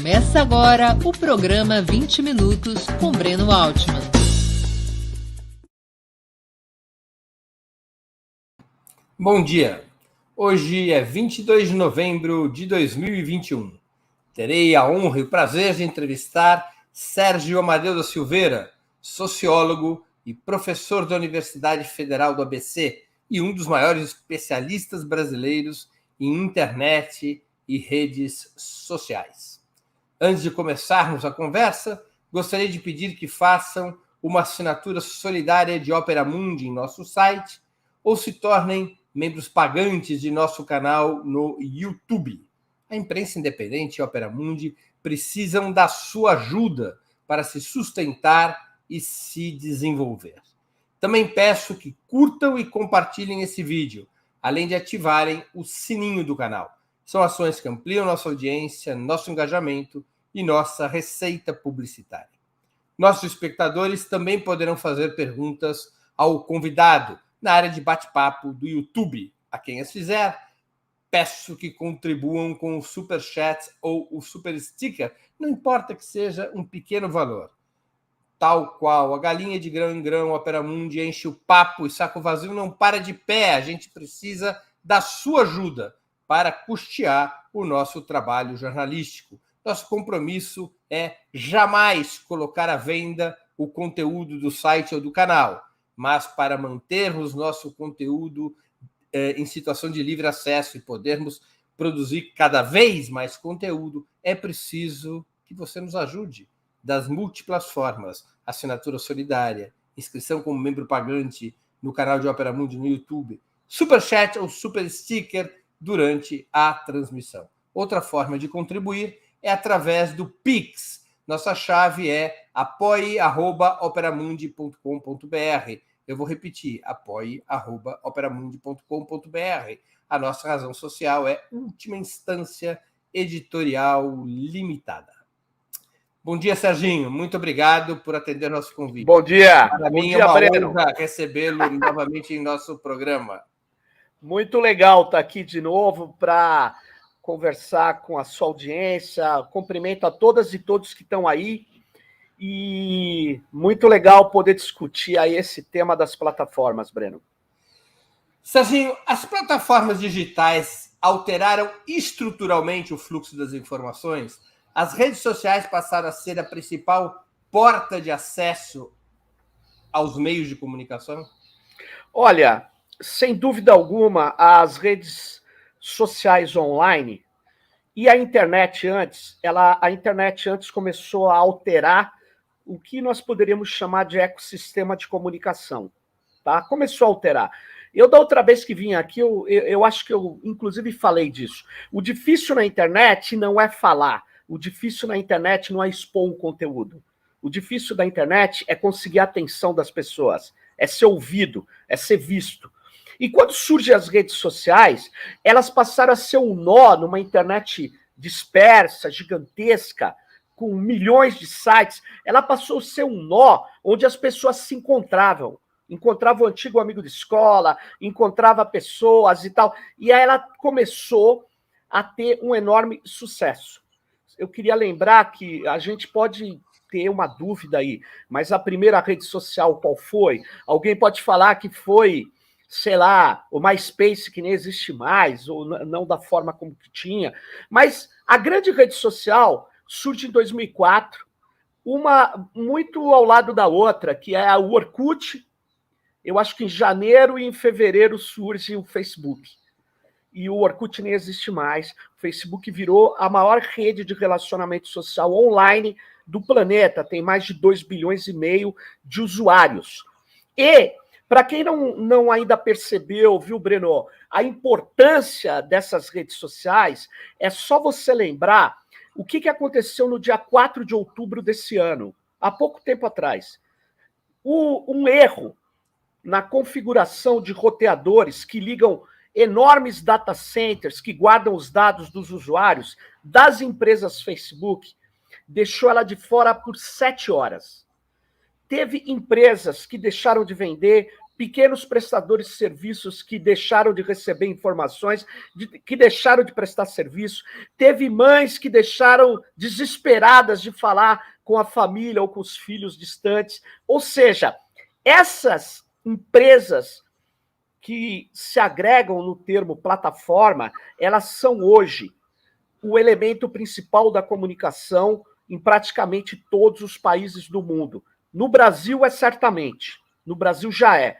Começa agora o programa 20 Minutos com Breno Altman. Bom dia. Hoje é 22 de novembro de 2021. Terei a honra e o prazer de entrevistar Sérgio Amadeu da Silveira, sociólogo e professor da Universidade Federal do ABC e um dos maiores especialistas brasileiros em internet e redes sociais. Antes de começarmos a conversa, gostaria de pedir que façam uma assinatura solidária de Opera Mundi em nosso site ou se tornem membros pagantes de nosso canal no YouTube. A imprensa independente e Opera Mundi precisam da sua ajuda para se sustentar e se desenvolver. Também peço que curtam e compartilhem esse vídeo, além de ativarem o sininho do canal. São ações que ampliam nossa audiência, nosso engajamento e nossa receita publicitária. Nossos espectadores também poderão fazer perguntas ao convidado na área de bate-papo do YouTube. A quem as fizer, peço que contribuam com o Super Chat ou o Super Sticker, não importa que seja um pequeno valor. Tal qual a galinha de grão em grão, Opera Mundi enche o papo e saco vazio não para de pé. A gente precisa da sua ajuda para custear o nosso trabalho jornalístico. Nosso compromisso é jamais colocar à venda o conteúdo do site ou do canal, mas para mantermos nosso conteúdo em situação de livre acesso e podermos produzir cada vez mais conteúdo, é preciso que você nos ajude das múltiplas formas: assinatura solidária, inscrição como membro pagante no canal de Opera Mundi no YouTube, Super Chat ou Super Sticker durante a transmissão. Outra forma de contribuir é através do Pix. Nossa chave é apoie@operamundi.com.br. Eu vou repetir, apoie@operamundi.com.br. A nossa razão social é Última Instância Editorial Limitada. Bom dia, Serginho. Muito obrigado por atender nosso convite. Bom dia. Para Bom mim dia, é uma Breno. honra recebê-lo novamente em nosso programa. Muito legal estar aqui de novo para conversar com a sua audiência. Cumprimento a todas e todos que estão aí. E muito legal poder discutir aí esse tema das plataformas, Breno. Serginho, as plataformas digitais alteraram estruturalmente o fluxo das informações? As redes sociais passaram a ser a principal porta de acesso aos meios de comunicação? Olha, sem dúvida alguma, as redes sociais online e a internet antes, a internet antes começou a alterar o que nós poderíamos chamar de ecossistema de comunicação, tá? Começou a alterar. Eu, da outra vez que vim aqui, eu acho que eu, inclusive, falei disso. O difícil na internet não é falar. O difícil na internet não é expor um conteúdo. O difícil da internet é conseguir a atenção das pessoas, é ser ouvido, é ser visto. E quando surgem as redes sociais, elas passaram a ser um nó numa internet dispersa, gigantesca, com milhões de sites. Ela passou a ser um nó onde as pessoas se encontravam. Encontrava o antigo amigo de escola, encontrava pessoas e tal. E aí ela começou a ter um enorme sucesso. Eu queria lembrar que a gente pode ter uma dúvida aí, mas a primeira rede social qual foi? Alguém pode falar que foi, sei lá, o MySpace, que nem existe mais, ou não da forma como que tinha. Mas a grande rede social surge em 2004, uma muito ao lado da outra, que é o Orkut. Eu acho que em janeiro e em fevereiro surge o Facebook. E o Orkut nem existe mais. O Facebook virou a maior rede de relacionamento social online do planeta. Tem mais de 2,5 bilhões de usuários. E, para quem não ainda percebeu, viu, Breno, a importância dessas redes sociais, é só você lembrar o que aconteceu no dia 4 de outubro desse ano, há pouco tempo atrás. Um erro na configuração de roteadores que ligam enormes data centers que guardam os dados dos usuários das empresas Facebook, deixou ela de fora por 7 horas. Teve empresas que deixaram de vender pequenos prestadores de serviços que deixaram de receber informações, que deixaram de prestar serviço, teve mães que deixaram desesperadas de falar com a família ou com os filhos distantes. Ou seja, essas empresas que se agregam no termo plataforma, elas são hoje o elemento principal da comunicação em praticamente todos os países do mundo. No Brasil certamente. No Brasil já é.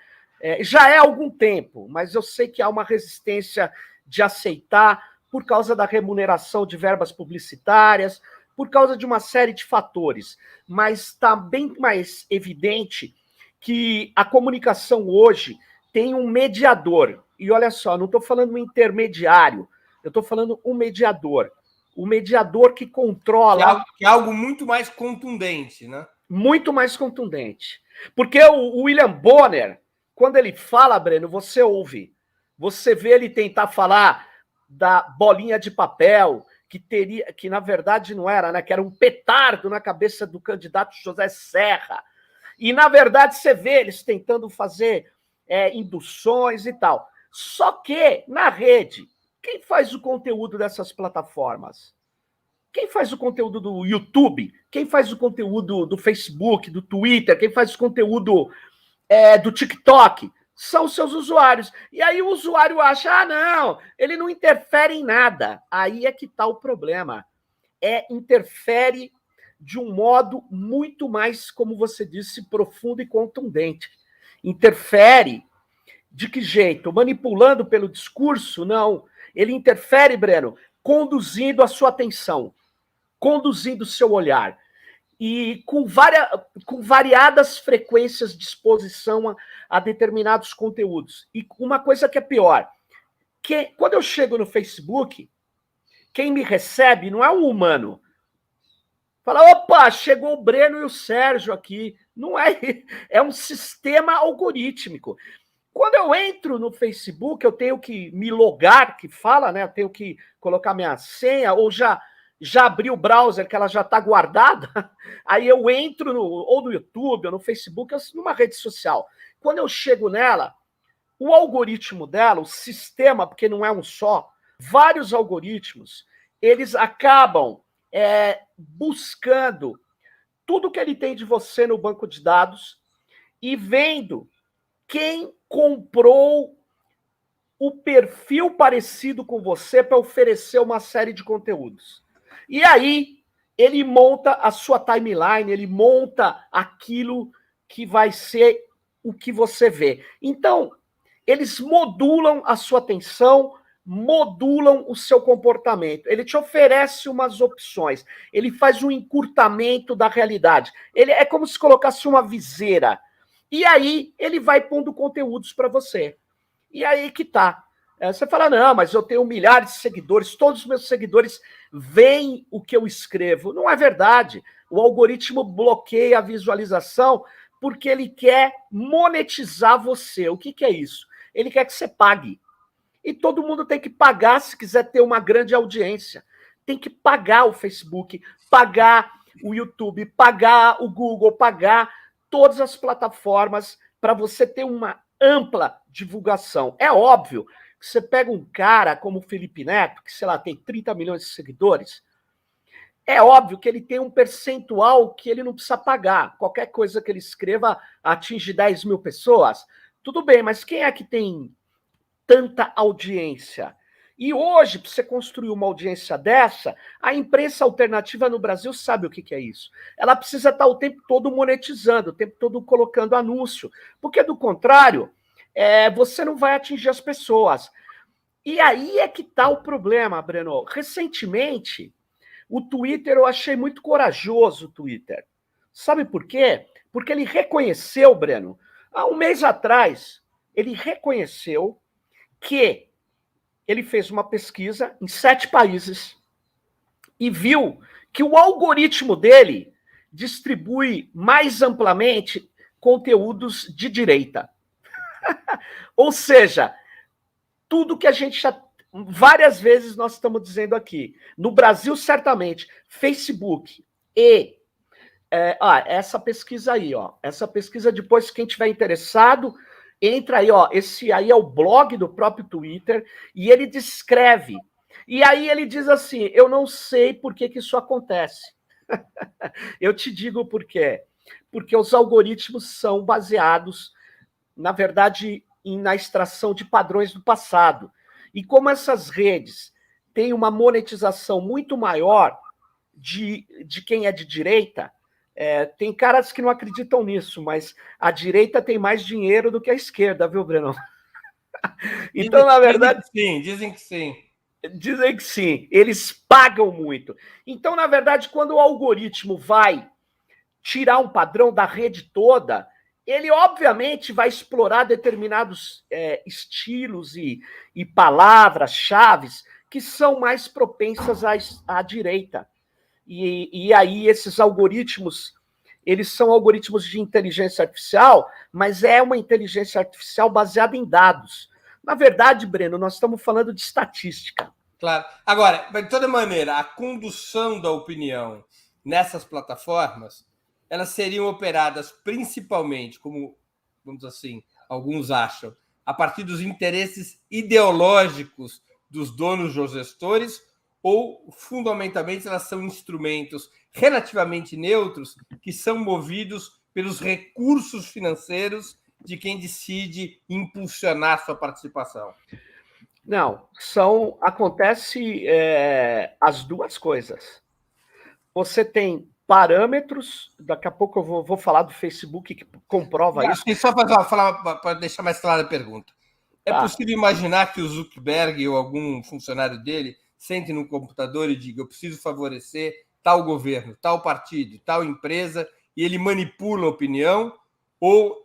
Já é há algum tempo, mas eu sei que há uma resistência de aceitar por causa da remuneração de verbas publicitárias, por causa de uma série de fatores. Mas está bem mais evidente que a comunicação hoje tem um mediador. E olha só, não estou falando um intermediário, eu estou falando um mediador. O mediador que controla... Que é algo muito mais contundente, né? Muito mais contundente. Porque o William Bonner, quando ele fala, Breno, você ouve. Você vê ele tentar falar da bolinha de papel, que na verdade não era, né? Que era um petardo na cabeça do candidato José Serra. E, na verdade, você vê eles tentando fazer induções e tal. Só que, na rede, quem faz o conteúdo dessas plataformas? Quem faz o conteúdo do YouTube? Quem faz o conteúdo do Facebook, do Twitter? Quem faz o conteúdo do TikTok? São os seus usuários. E aí o usuário acha, não, ele não interfere em nada. Aí é que está o problema. Interfere de um modo muito mais, como você disse, profundo e contundente. Interfere de que jeito? Manipulando pelo discurso? Não. Ele interfere, Breno, conduzindo a sua atenção, conduzindo o seu olhar, e com variadas frequências de exposição a determinados conteúdos. E uma coisa que é pior, que quando eu chego no Facebook, quem me recebe não é um humano. Fala, opa, chegou o Breno e o Sérgio aqui. Não é, é um sistema algorítmico. Quando eu entro no Facebook, eu tenho que me logar, que fala, né? Eu tenho que colocar minha senha, ou já abri o browser, que ela já está guardada. Aí eu entro ou no YouTube, ou no Facebook, ou numa rede social. Quando eu chego nela, o algoritmo dela, o sistema, porque não é um só, vários algoritmos, eles acabam buscando tudo que ele tem de você no banco de dados e vendo quem comprou o perfil parecido com você para oferecer uma série de conteúdos. E aí, ele monta a sua timeline, ele monta aquilo que vai ser o que você vê. Então, eles modulam a sua atenção, modulam o seu comportamento. Ele te oferece umas opções, ele faz um encurtamento da realidade. Ele é como se colocasse uma viseira. E aí, ele vai pondo conteúdos para você. E aí que tá. Você fala, não, mas eu tenho milhares de seguidores, todos os meus seguidores veem o que eu escrevo. Não é verdade. O algoritmo bloqueia a visualização porque ele quer monetizar você. O que é isso? Ele quer que você pague. E todo mundo tem que pagar se quiser ter uma grande audiência. Tem que pagar o Facebook, pagar o YouTube, pagar o Google, pagar todas as plataformas para você ter uma ampla divulgação. É óbvio que você pega um cara como o Felipe Neto, que, sei lá, tem 30 milhões de seguidores, é óbvio que ele tem um percentual que ele não precisa pagar. Qualquer coisa que ele escreva atinge 10 mil pessoas. Tudo bem, mas quem é que tem tanta audiência? E hoje, para você construir uma audiência dessa, a imprensa alternativa no Brasil sabe o que é isso. Ela precisa estar o tempo todo monetizando, o tempo todo colocando anúncio, porque do contrário, você não vai atingir as pessoas. E aí é que está o problema, Breno. Recentemente, o Twitter, eu achei muito corajoso o Twitter. Sabe por quê? Porque ele reconheceu, Breno, há um mês atrás, ele reconheceu que ele fez uma pesquisa em 7 países e viu que o algoritmo dele distribui mais amplamente conteúdos de direita. Ou seja, tudo que a gente já... Várias vezes nós estamos dizendo aqui. No Brasil, certamente, Facebook e... essa pesquisa aí, ó. Essa pesquisa, depois, quem tiver interessado, entra aí, ó, esse aí é o blog do próprio Twitter, e ele descreve. E aí ele diz assim, eu não sei por que isso acontece. Eu te digo por quê. Porque os algoritmos são baseados, na verdade, na extração de padrões do passado. E como essas redes têm uma monetização muito maior de quem é de direita, tem caras que não acreditam nisso, mas a direita tem mais dinheiro do que a esquerda, viu, Breno? Então, na verdade... Dizem que sim. Dizem que sim, eles pagam muito. Então, na verdade, quando o algoritmo vai tirar um padrão da rede toda, ele obviamente vai explorar determinados estilos e palavras-chave que são mais propensas à direita. E aí esses algoritmos, eles são algoritmos de inteligência artificial, mas é uma inteligência artificial baseada em dados. Na verdade, Breno, nós estamos falando de estatística. Claro. Agora, de toda maneira, a condução da opinião nessas plataformas, elas seriam operadas principalmente, como, vamos dizer assim, alguns acham, a partir dos interesses ideológicos dos donos dos gestores, ou, fundamentalmente, elas são instrumentos relativamente neutros que são movidos pelos recursos financeiros de quem decide impulsionar sua participação? Não, acontece as duas coisas. Você tem parâmetros, daqui a pouco eu vou falar do Facebook que comprova isso. Só falar para deixar mais clara a pergunta. É possível imaginar que o Zuckerberg ou algum funcionário dele sente no computador e diga: eu preciso favorecer tal governo, tal partido, tal empresa, e ele manipula a opinião? Ou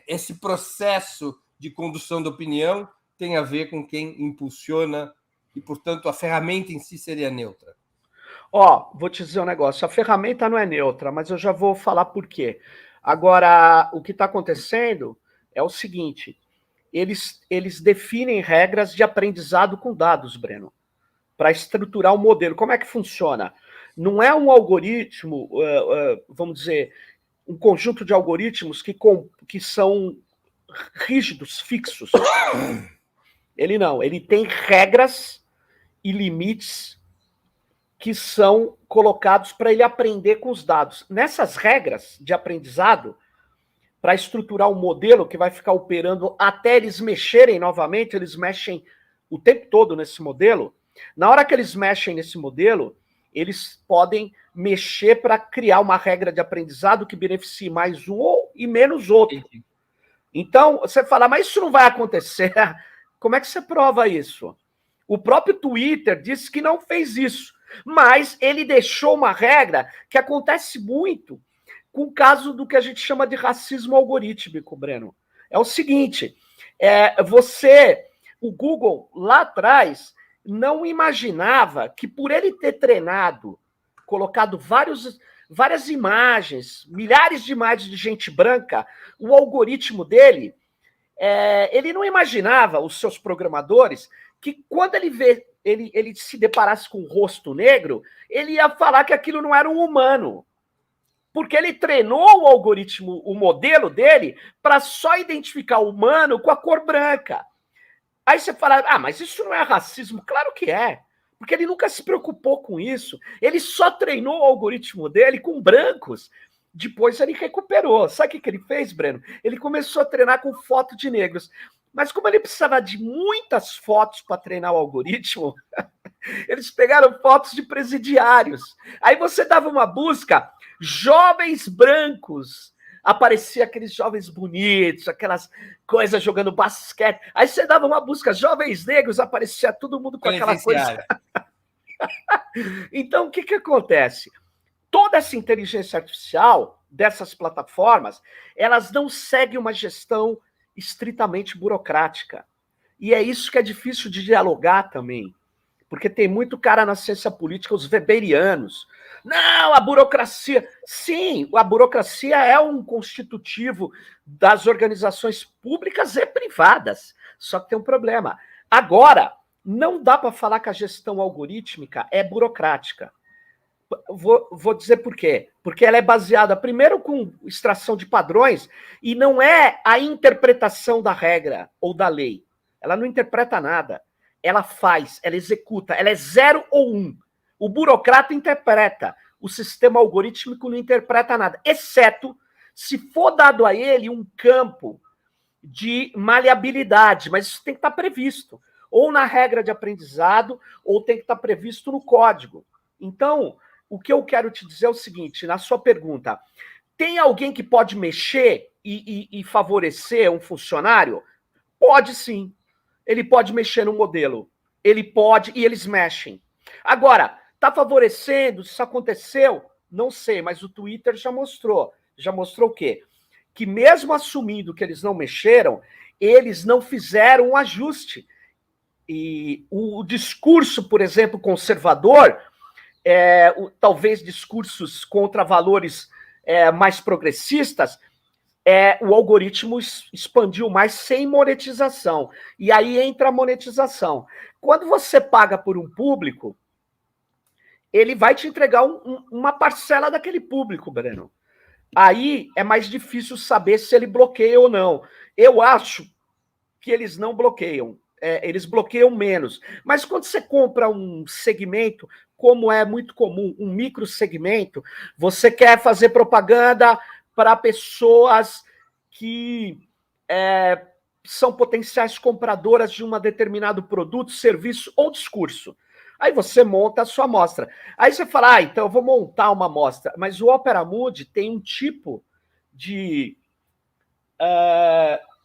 esse processo de condução da opinião tem a ver com quem impulsiona e, portanto, a ferramenta em si seria neutra? Vou te dizer um negócio. A ferramenta não é neutra, mas eu já vou falar por quê. Agora, o que está acontecendo é o seguinte: eles definem regras de aprendizado com dados, Breno, para estruturar o modelo. Como é que funciona? Não é um algoritmo, vamos dizer, um conjunto de algoritmos que são rígidos, fixos. Ele tem regras e limites que são colocados para ele aprender com os dados. Nessas regras de aprendizado, para estruturar um modelo que vai ficar operando até eles mexerem novamente, eles mexem o tempo todo nesse modelo. Na hora que eles mexem nesse modelo, eles podem mexer para criar uma regra de aprendizado que beneficie mais um e menos outro. Então, você fala, mas isso não vai acontecer. Como é que você prova isso? O próprio Twitter disse que não fez isso, mas ele deixou uma regra que acontece muito com o caso do que a gente chama de racismo algorítmico, Breno. É o seguinte, o Google, lá atrás, não imaginava que por ele ter treinado, colocado várias imagens, milhares de imagens de gente branca, o algoritmo dele, ele não imaginava, os seus programadores, que quando ele se deparasse com um rosto negro, ele ia falar que aquilo não era um humano. Porque ele treinou o algoritmo, o modelo dele, para só identificar o humano com a cor branca. Aí você fala, mas isso não é racismo? Claro que é. Porque ele nunca se preocupou com isso. Ele só treinou o algoritmo dele com brancos. Depois ele recuperou. Sabe o que ele fez, Breno? Ele começou a treinar com foto de negros. Mas como ele precisava de muitas fotos para treinar o algoritmo, eles pegaram fotos de presidiários. Aí você dava uma busca, jovens brancos, aparecia aqueles jovens bonitos, aquelas coisas jogando basquete. Aí você dava uma busca, jovens negros, aparecia todo mundo com aquela coisa. Então, o que acontece? Toda essa inteligência artificial dessas plataformas, elas não seguem uma gestão estritamente burocrática. E é isso que é difícil de dialogar também. Porque tem muito cara na ciência política, os weberianos. Não, a burocracia... Sim, a burocracia é um constitutivo das organizações públicas e privadas. Só que tem um problema. Agora, não dá para falar que a gestão algorítmica é burocrática. Vou dizer por quê. Porque ela é baseada, primeiro, com extração de padrões, e não é a interpretação da regra ou da lei. Ela não interpreta nada. Ela faz, ela executa, ela é 0 ou 1. O burocrata interpreta. O sistema algorítmico não interpreta nada, exceto se for dado a ele um campo de maleabilidade, mas isso tem que estar previsto, ou na regra de aprendizado, ou tem que estar previsto no código. Então, o que eu quero te dizer é o seguinte, na sua pergunta, tem alguém que pode mexer e favorecer um funcionário? Pode sim. Ele pode mexer no modelo. Ele pode, e eles mexem. Agora, está favorecendo? Se isso aconteceu? Não sei, mas o Twitter já mostrou. Já mostrou o quê? Que mesmo assumindo que eles não mexeram, eles não fizeram um ajuste. E o discurso, por exemplo, conservador, talvez discursos contra valores mais progressistas, o algoritmo expandiu mais sem monetização. E aí entra a monetização. Quando você paga por um público, ele vai te entregar uma parcela daquele público, Breno. Aí é mais difícil saber se ele bloqueia ou não. Eu acho que eles não bloqueiam. Eles bloqueiam menos. Mas quando você compra um segmento, como é muito comum, um micro segmento, você quer fazer propaganda para pessoas que são potenciais compradoras de um determinado produto, serviço ou discurso. Aí você monta a sua amostra. Aí você fala, então eu vou montar uma amostra. Mas o Opera Mundi tem um tipo de,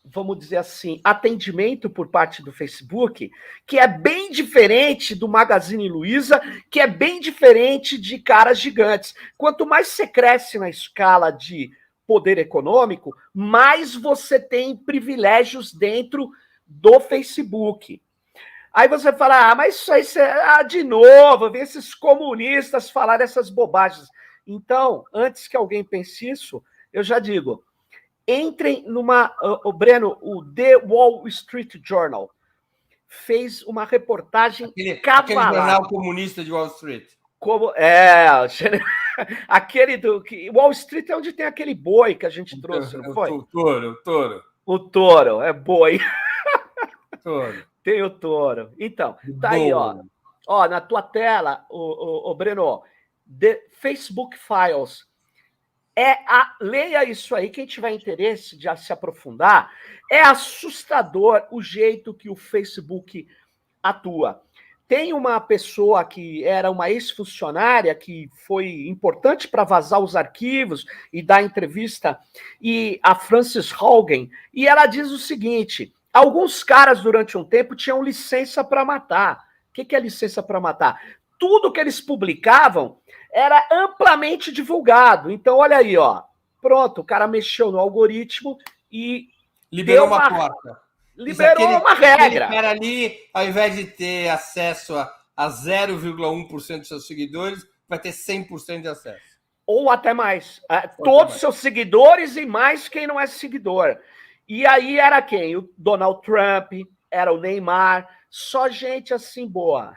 vamos dizer assim, atendimento por parte do Facebook, que é bem diferente do Magazine Luiza, que é bem diferente de caras gigantes. Quanto mais você cresce na escala de poder econômico, mais você tem privilégios dentro do Facebook. Aí você fala, mas isso aí, de novo, vem esses comunistas falar essas bobagens. Então, antes que alguém pense isso, eu já digo, entrem numa... Breno, o The Wall Street Journal fez uma reportagem aquele jornal comunista de Wall Street. Aquele do... Wall Street é onde tem aquele boi que a gente trouxe, não foi? O touro. O touro, é boi. Touro. Tem o touro. Então, tá aí, ó, na tua tela, o Breno, The Facebook Files. Leia isso aí, quem tiver interesse de se aprofundar, é assustador o jeito que o Facebook atua. Tem uma pessoa que era uma ex-funcionária que foi importante para vazar os arquivos e dar entrevista, e a Frances Haugen, e ela diz o seguinte: alguns caras, durante um tempo, tinham licença para matar. O que é licença para matar? Tudo que eles publicavam era amplamente divulgado. Então, olha aí, ó. Pronto, o cara mexeu no algoritmo e liberou uma porta. Liberou uma regra. Aquele cara ali, ao invés de ter acesso a 0,1% dos seus seguidores, vai ter 100% de acesso. Ou até mais. Todos os seus seguidores e mais quem não é seguidor. E aí era quem? O Donald Trump, era o Neymar, só gente assim boa.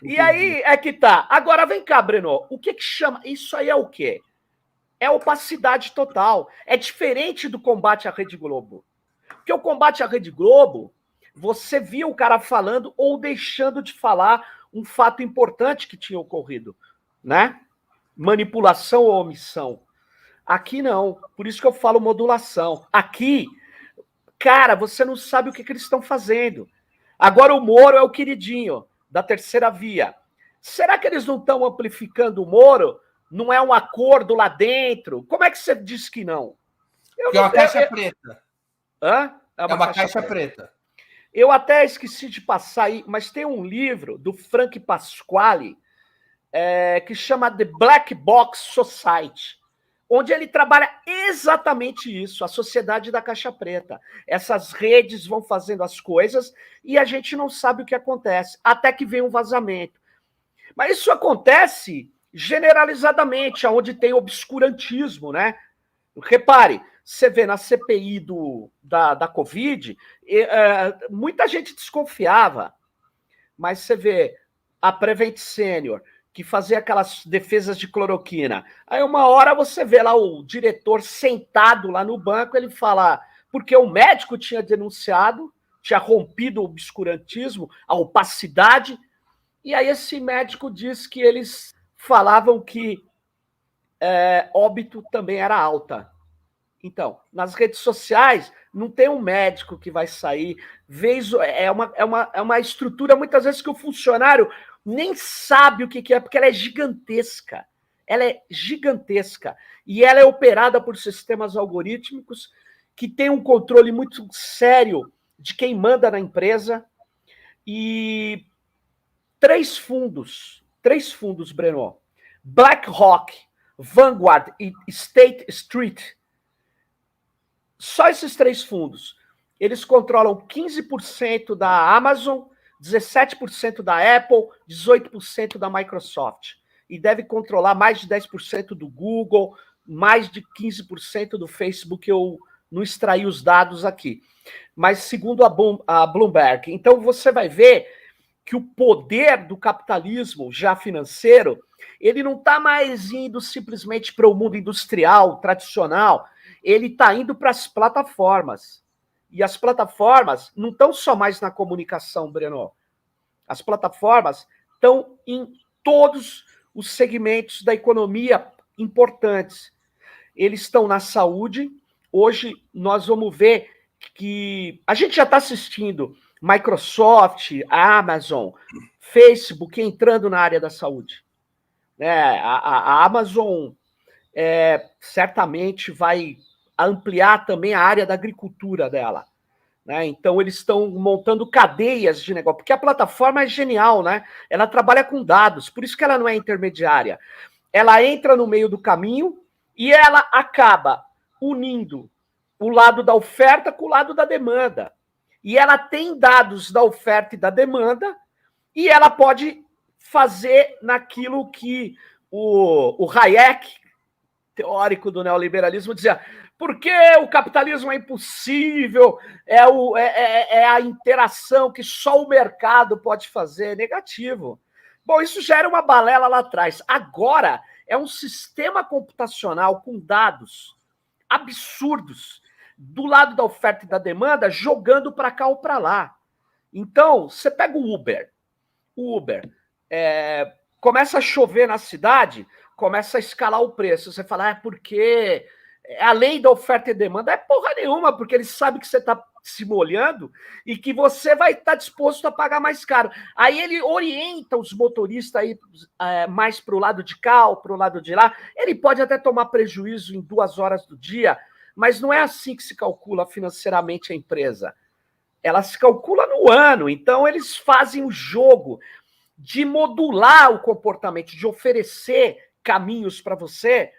E aí é que tá. Agora vem cá, Breno, o que chama? Isso aí é o quê? É opacidade total. É diferente do combate à Rede Globo. Porque o combate à Rede Globo, você via o cara falando ou deixando de falar um fato importante que tinha ocorrido, né? Manipulação ou omissão. Aqui não, por isso que eu falo modulação. Aqui, cara, você não sabe o que eles estão fazendo. Agora o Moro é o queridinho da terceira via. Será que eles não estão amplificando o Moro? Não é um acordo lá dentro? Como é que você diz que não? Porque é uma caixa preta. Hã? É uma caixa preta. Eu até esqueci de passar aí, mas tem um livro do Frank Pasquale que chama The Black Box Society, onde ele trabalha exatamente isso, a sociedade da caixa preta. Essas redes vão fazendo as coisas e a gente não sabe o que acontece, até que vem um vazamento. Mas isso acontece generalizadamente, onde tem obscurantismo, né? Repare, você vê na CPI da Covid, muita gente desconfiava, mas você vê a Prevent Senior, que fazia aquelas defesas de cloroquina. Aí uma hora você vê lá o diretor sentado lá no banco, ele fala, porque o médico tinha denunciado, tinha rompido o obscurantismo, a opacidade, e aí esse médico diz que eles falavam que óbito também era alta. Então, nas redes sociais, não tem um médico que vai sair. É uma estrutura, muitas vezes, que o funcionário nem sabe o que é, porque ela é gigantesca. Ela é gigantesca. E ela é operada por sistemas algorítmicos que têm um controle muito sério de quem manda na empresa. E três fundos, Breno, BlackRock, Vanguard e State Street, só esses três fundos, eles controlam 15% da Amazon, 17% da Apple, 18% da Microsoft. E deve controlar mais de 10% do Google, mais de 15% do Facebook. Eu não extraí os dados aqui. Mas segundo a Bloomberg. Então você vai ver que o poder do capitalismo já financeiro, ele não está mais indo simplesmente para o mundo industrial, tradicional, ele está indo para as plataformas. E as plataformas não estão só mais na comunicação, Breno. As plataformas estão em todos os segmentos da economia importantes. Eles estão na saúde. Hoje nós vamos ver que a gente já está assistindo Microsoft, Amazon, Facebook entrando na área da saúde. A Amazon certamente vai ampliar também a área da agricultura dela. Então, eles estão montando cadeias de negócio, porque a plataforma é genial, né? Ela trabalha com dados, por isso que ela não é intermediária. Ela entra no meio do caminho e ela acaba unindo o lado da oferta com o lado da demanda. E ela tem dados da oferta e da demanda, e ela pode fazer naquilo que o Hayek, teórico do neoliberalismo, dizia: porque o capitalismo é impossível, é a interação que só o mercado pode fazer. Negativo. Bom, isso já era uma balela lá atrás. Agora é um sistema computacional com dados absurdos do lado da oferta e da demanda, jogando para cá ou para lá. Então, você pega o Uber. Começa a chover na cidade, começa a escalar o preço. Você fala, porque a lei da oferta e demanda é porra nenhuma, porque eles sabem que você está se molhando e que você vai estar disposto a pagar mais caro. Aí ele orienta os motoristas aí, mais para o lado de cá ou para o lado de lá. Ele pode até tomar prejuízo em 2 horas do dia, mas não é assim que se calcula financeiramente a empresa. Ela se calcula no ano. Então, eles fazem o jogo de modular o comportamento, de oferecer caminhos para você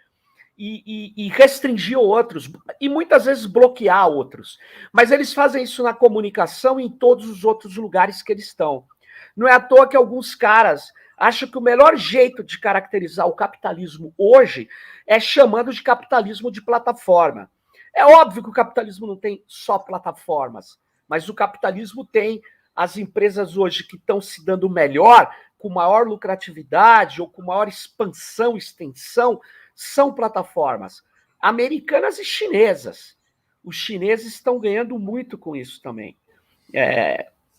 e restringir outros, e muitas vezes bloquear outros. Mas eles fazem isso na comunicação e em todos os outros lugares que eles estão. Não é à toa que alguns caras acham que o melhor jeito de caracterizar o capitalismo hoje é chamando de capitalismo de plataforma. É óbvio que o capitalismo não tem só plataformas, mas o capitalismo tem as empresas hoje que estão se dando melhor, com maior lucratividade ou com maior extensão, são plataformas americanas e chinesas. Os chineses estão ganhando muito com isso também.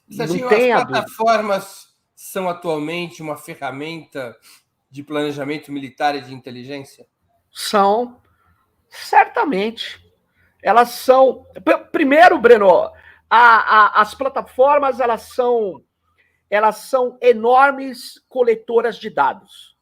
Serginho, as plataformas são atualmente uma ferramenta de planejamento militar e de inteligência? São, certamente. Elas são... Primeiro, Breno, as plataformas elas são enormes coletoras de dados.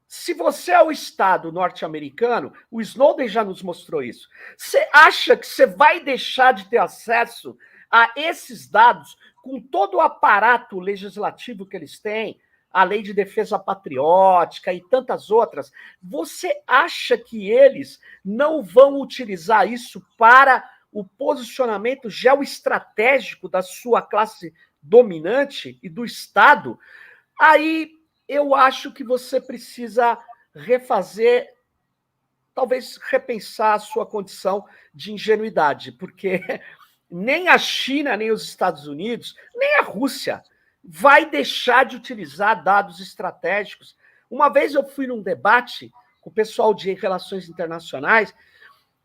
Se você é o Estado norte-americano, o Snowden já nos mostrou isso. Você acha que você vai deixar de ter acesso a esses dados com todo o aparato legislativo que eles têm, a Lei de Defesa Patriótica e tantas outras? Você acha que eles não vão utilizar isso para o posicionamento geoestratégico da sua classe dominante e do Estado? Aí eu acho que você precisa refazer, talvez repensar a sua condição de ingenuidade, porque nem a China, nem os Estados Unidos, nem a Rússia, vai deixar de utilizar dados estratégicos. Uma vez eu fui num debate com o pessoal de relações internacionais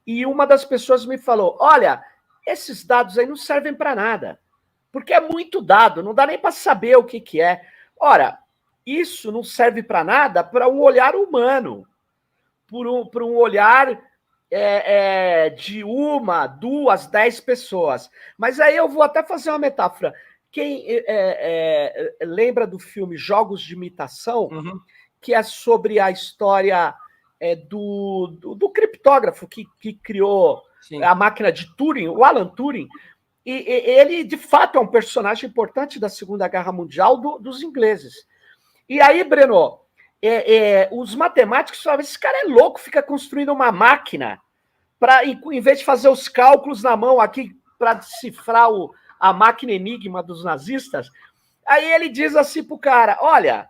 e uma das pessoas me falou, olha, esses dados aí não servem para nada, porque é muito dado, não dá nem para saber o que é. Ora, isso não serve para nada para um olhar humano, para um olhar de 1, 2, 10 pessoas. Mas aí eu vou até fazer uma metáfora. Quem lembra do filme Jogos de Imitação, que é sobre a história do criptógrafo que criou Sim. a máquina de Turing, o Alan Turing, e ele, de fato, é um personagem importante da Segunda Guerra Mundial dos ingleses. E aí, Breno, os matemáticos falavam, esse cara é louco, fica construindo uma máquina para, em vez de fazer os cálculos na mão aqui para decifrar a máquina enigma dos nazistas. Aí ele diz assim pro cara, olha,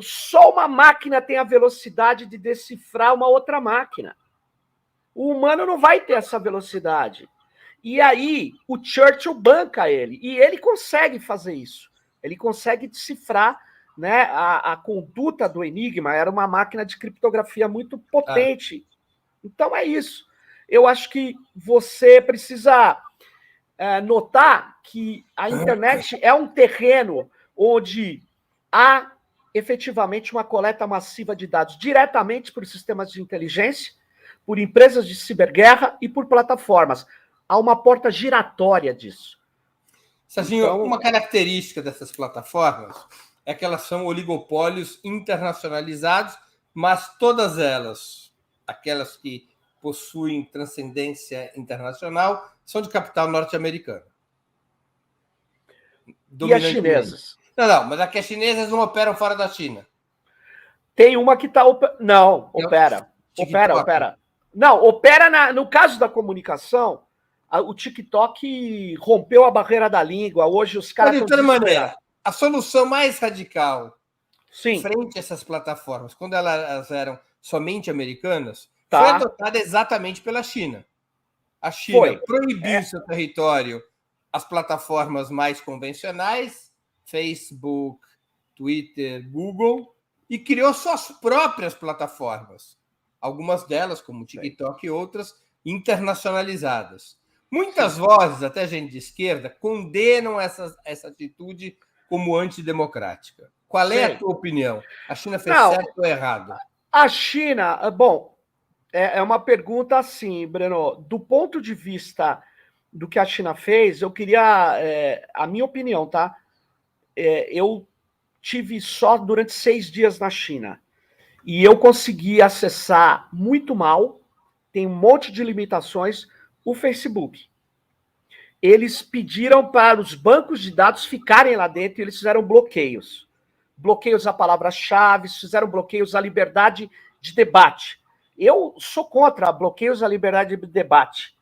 só uma máquina tem a velocidade de decifrar uma outra máquina. O humano não vai ter essa velocidade. E aí o Churchill banca ele, e ele consegue fazer isso. Ele consegue decifrar, né, a conduta do enigma, era uma máquina de criptografia muito potente. Então é isso. Eu acho que você precisa notar que a internet é um terreno onde há efetivamente uma coleta massiva de dados diretamente por sistemas de inteligência, por empresas de ciberguerra e por plataformas. Há uma porta giratória disso. Serginho, então, uma característica dessas plataformas é que elas são oligopólios internacionalizados, mas todas elas, aquelas que possuem transcendência internacional, são de capital norte-americano. E as chinesas? Não, mas aqui as chinesas não operam fora da China. Tem uma que está... Não, opera. Opera. Não, opera no caso da comunicação, o TikTok rompeu a barreira da língua. Hoje os caras... De toda maneira, a solução mais radical Sim. frente a essas plataformas, quando elas eram somente americanas, tá. foi adotada exatamente pela China. A China proibiu seu território as plataformas mais convencionais, Facebook, Twitter, Google, e criou suas próprias plataformas. Algumas delas, como o TikTok e outras, internacionalizadas. Muitas vozes, até gente de esquerda, condenam essa atitude como antidemocrática. Qual é a tua opinião? A China fez certo ou errado? A China, bom, é uma pergunta assim, Breno, do ponto de vista do que a China fez, eu queria, a minha opinião, tá? Eu tive só durante 6 dias na China e eu consegui acessar muito mal, tem um monte de limitações, o Facebook. Eles pediram para os bancos de dados ficarem lá dentro e eles fizeram bloqueios. Bloqueios a palavras-chave, fizeram bloqueios à liberdade de debate. Eu sou contra bloqueios à liberdade de debate,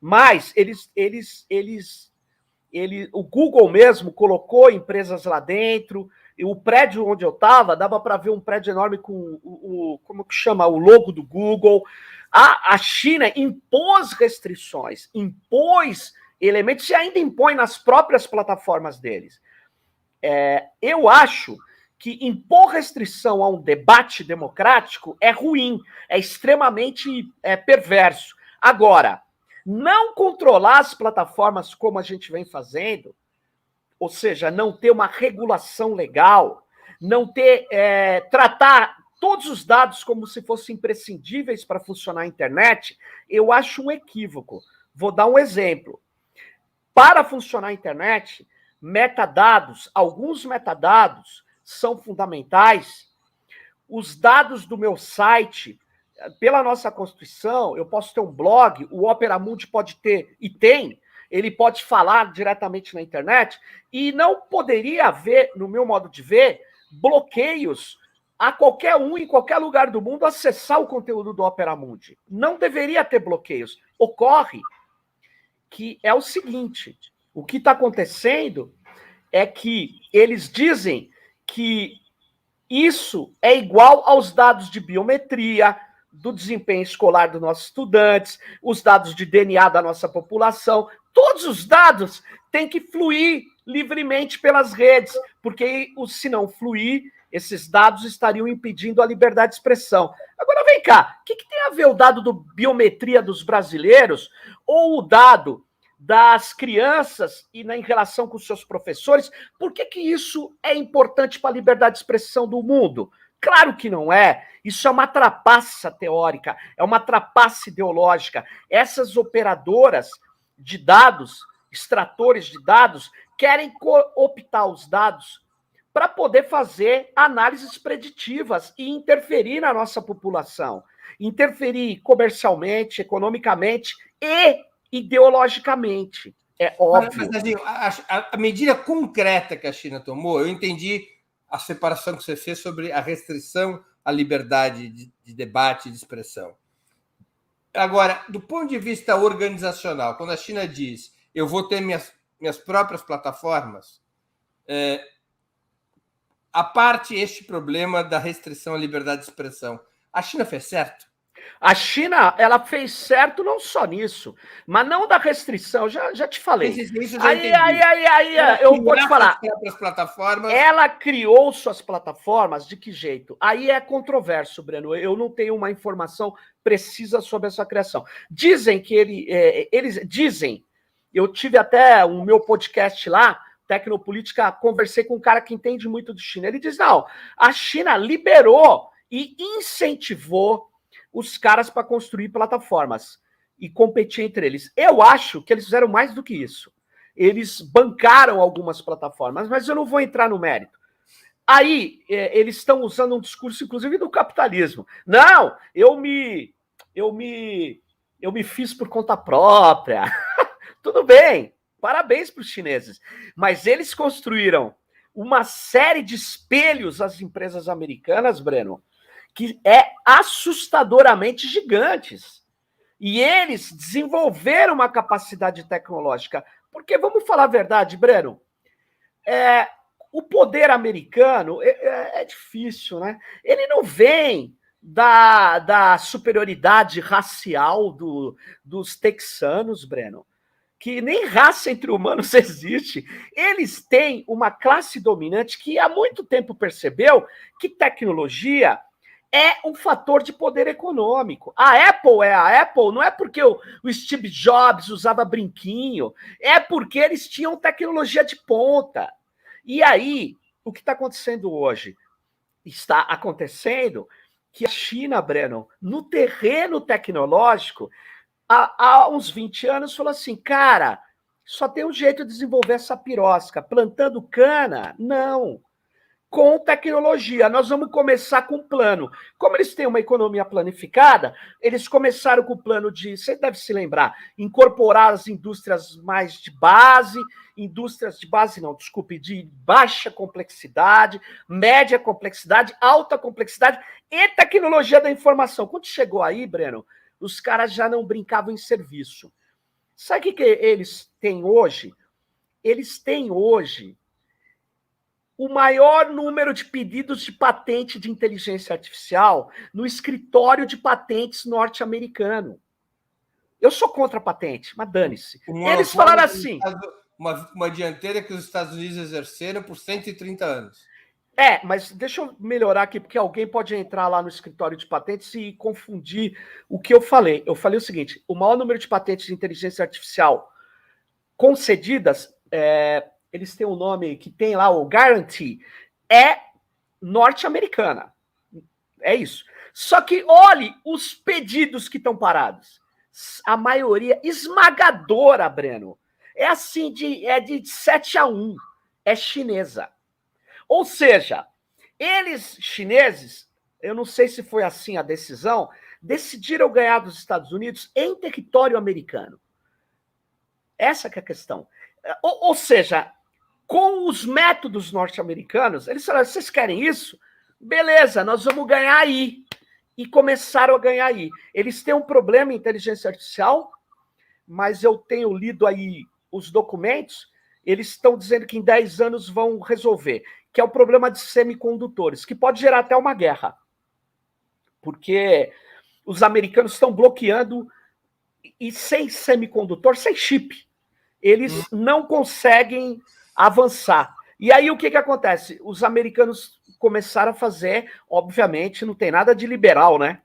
mas o Google mesmo colocou empresas lá dentro, e o prédio onde eu estava, dava para ver um prédio enorme com como que chama? O logo do Google. A China impôs restrições, impôs elementos e ainda impõe nas próprias plataformas deles. Eu acho que impor restrição a um debate democrático é ruim, é extremamente perverso. Agora, não controlar as plataformas como a gente vem fazendo, ou seja, não ter uma regulação legal, não ter tratar todos os dados como se fossem imprescindíveis para funcionar a internet, eu acho um equívoco. Vou dar um exemplo. Para funcionar a internet, metadados, alguns metadados são fundamentais. Os dados do meu site, pela nossa Constituição, eu posso ter um blog, o Opera Mundi pode ter, e tem, ele pode falar diretamente na internet, e não poderia haver, no meu modo de ver, bloqueios a qualquer um, em qualquer lugar do mundo, acessar o conteúdo do Opera Mundi. Não deveria ter bloqueios. Ocorre que é o seguinte, o que está acontecendo é que eles dizem que isso é igual aos dados de biometria, do desempenho escolar dos nossos estudantes, os dados de DNA da nossa população. Todos os dados têm que fluir livremente pelas redes, porque se não fluir, esses dados estariam impedindo a liberdade de expressão. Agora vem cá, o que tem a ver o dado do biometria dos brasileiros ou o dado das crianças e em relação com os seus professores? Por que isso é importante para a liberdade de expressão do mundo? Claro que não é. Isso é uma trapaça teórica, é uma trapaça ideológica. Essas operadoras de dados, extratores de dados, querem cooptar os dados para poder fazer análises preditivas e interferir na nossa população. Interferir comercialmente, economicamente e ideologicamente. É óbvio. Mas assim, a medida concreta que a China tomou, eu entendi a separação que você fez sobre a restrição à liberdade de debate e de expressão. Agora, do ponto de vista organizacional, quando a China diz eu vou ter minhas próprias plataformas, a parte este problema da restrição à liberdade de expressão, a China fez certo? A China, ela fez certo não só nisso, mas não da restrição, já te falei. Isso já entendi. Eu vou te falar. Plataformas. Ela criou suas plataformas de que jeito? Aí é controverso, Breno. Eu não tenho uma informação precisa sobre essa criação. Dizem que eles dizem, eu tive até o meu podcast lá, Tecnopolítica, conversei com um cara que entende muito de China. Ele diz, não, a China liberou e incentivou os caras para construir plataformas e competir entre eles. Eu acho que eles fizeram mais do que isso. Eles bancaram algumas plataformas, mas eu não vou entrar no mérito. Aí, eles estão usando um discurso, inclusive, do capitalismo. Não, eu me fiz por conta própria. Tudo bem, parabéns para os chineses. Mas eles construíram uma série de espelhos às empresas americanas, Breno, que é assustadoramente gigantes. E eles desenvolveram uma capacidade tecnológica. Porque, vamos falar a verdade, Breno, o poder americano é difícil, né? Ele não vem da superioridade racial dos texanos, Breno, que nem raça entre humanos existe. Eles têm uma classe dominante que há muito tempo percebeu que tecnologia é um fator de poder econômico. A Apple é a Apple não é porque o Steve Jobs usava brinquinho, é porque eles tinham tecnologia de ponta. E aí, o que está acontecendo hoje? Está acontecendo que a China, Breno, no terreno tecnológico, há uns 20 anos, falou assim, cara, só tem um jeito de desenvolver essa pirosca, plantando cana? Não. Com tecnologia. Nós vamos começar com um plano. Como eles têm uma economia planificada, eles começaram com o plano de, você deve se lembrar, incorporar as indústrias mais de base, de baixa complexidade, média complexidade, alta complexidade e tecnologia da informação. Quando chegou aí, Breno, os caras já não brincavam em serviço. Sabe o que eles têm hoje? Eles têm hoje o maior número de pedidos de patente de inteligência artificial no escritório de patentes norte-americano. Eu sou contra a patente, mas dane-se. Eles falaram assim... Uma dianteira que os Estados Unidos exerceram por 130 anos. Mas deixa eu melhorar aqui, porque alguém pode entrar lá no escritório de patentes e confundir o que eu falei. Eu falei o seguinte, o maior número de patentes de inteligência artificial concedidas... eles têm um nome que tem lá, o Guarantee, é norte-americana. É isso. Só que olhe os pedidos que estão parados. A maioria esmagadora, Breno. É assim, de 7-1. É chinesa. Ou seja, eles, chineses, eu não sei se foi assim a decisão, decidiram ganhar dos Estados Unidos em território americano. Essa que é a questão. Ou seja, com os métodos norte-americanos, eles falaram, vocês querem isso? Beleza, nós vamos ganhar aí. E começaram a ganhar aí. Eles têm um problema em inteligência artificial, mas eu tenho lido aí os documentos, eles estão dizendo que em 10 anos vão resolver, que é o problema de semicondutores, que pode gerar até uma guerra. Porque os americanos estão bloqueando, e sem semicondutor, sem chip, eles não conseguem avançar. E aí o que acontece? Os americanos começaram a fazer, obviamente, não tem nada de liberal, né?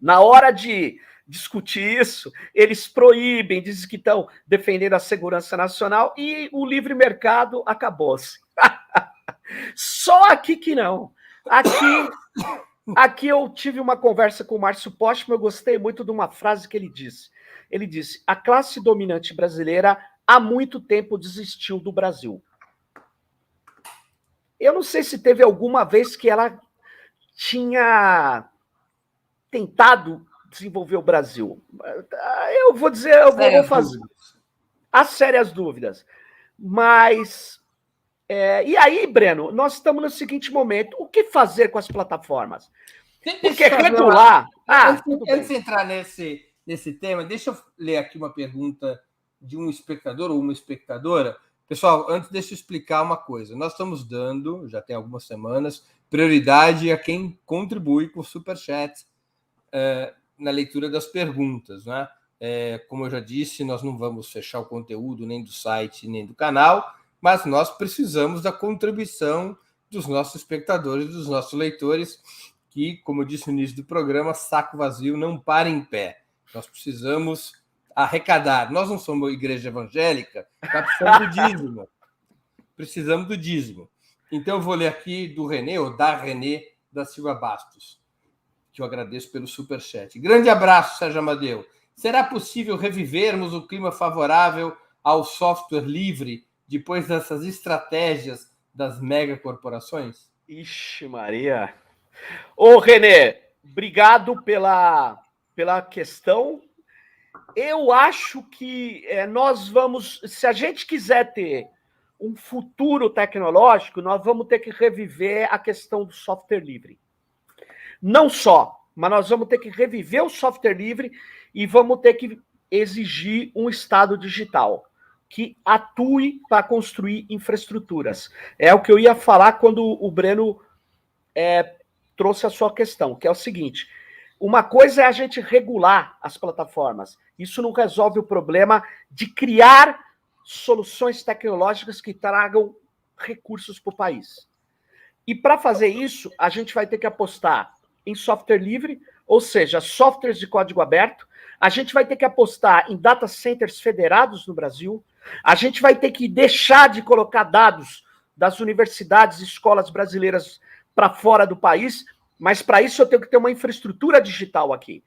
Na hora de discutir isso, eles proíbem, dizem que estão defendendo a segurança nacional e o livre mercado acabou-se. Só aqui que não. Aqui eu tive uma conversa com o Márcio Postman, eu gostei muito de uma frase que ele disse. Ele disse, a classe dominante brasileira há muito tempo desistiu do Brasil. Eu não sei se teve alguma vez que ela tinha tentado desenvolver o Brasil. Eu vou dizer, eu vou fazer as sérias dúvidas. Mas, e aí, Breno, nós estamos no seguinte momento, o que fazer com as plataformas? Porque regular... Antes de entrar nesse tema, deixa eu ler aqui uma pergunta de um espectador ou uma espectadora. Pessoal, antes deixa eu explicar uma coisa. Nós estamos dando, já tem algumas semanas, prioridade a quem contribui com o Superchat na leitura das perguntas, né? Como eu já disse, nós não vamos fechar o conteúdo nem do site, nem do canal, mas nós precisamos da contribuição dos nossos espectadores, dos nossos leitores, que, como eu disse no início do programa, saco vazio não para em pé. Nós precisamos arrecadar. Nós não somos igreja evangélica, nós precisamos do dízimo. Precisamos do dízimo. Então, eu vou ler aqui do René, ou da René da Silva Bastos, que eu agradeço pelo superchat. Grande abraço, Sérgio Amadeu. Será possível revivermos o clima favorável ao software livre depois dessas estratégias das megacorporações? Ixi, Maria. Ô, René, obrigado pela questão. Eu acho que nós vamos, se a gente quiser ter um futuro tecnológico, nós vamos ter que reviver a questão do software livre. Não só, mas nós vamos ter que reviver o software livre e vamos ter que exigir um Estado digital que atue para construir infraestruturas. É o que eu ia falar quando o Breno trouxe a sua questão, que é o seguinte: uma coisa é a gente regular as plataformas. Isso não resolve o problema de criar soluções tecnológicas que tragam recursos para o país. E para fazer isso, a gente vai ter que apostar em software livre, ou seja, softwares de código aberto. A gente vai ter que apostar em data centers federados no Brasil. A gente vai ter que deixar de colocar dados das universidades e escolas brasileiras para fora do país, mas para isso eu tenho que ter uma infraestrutura digital aqui.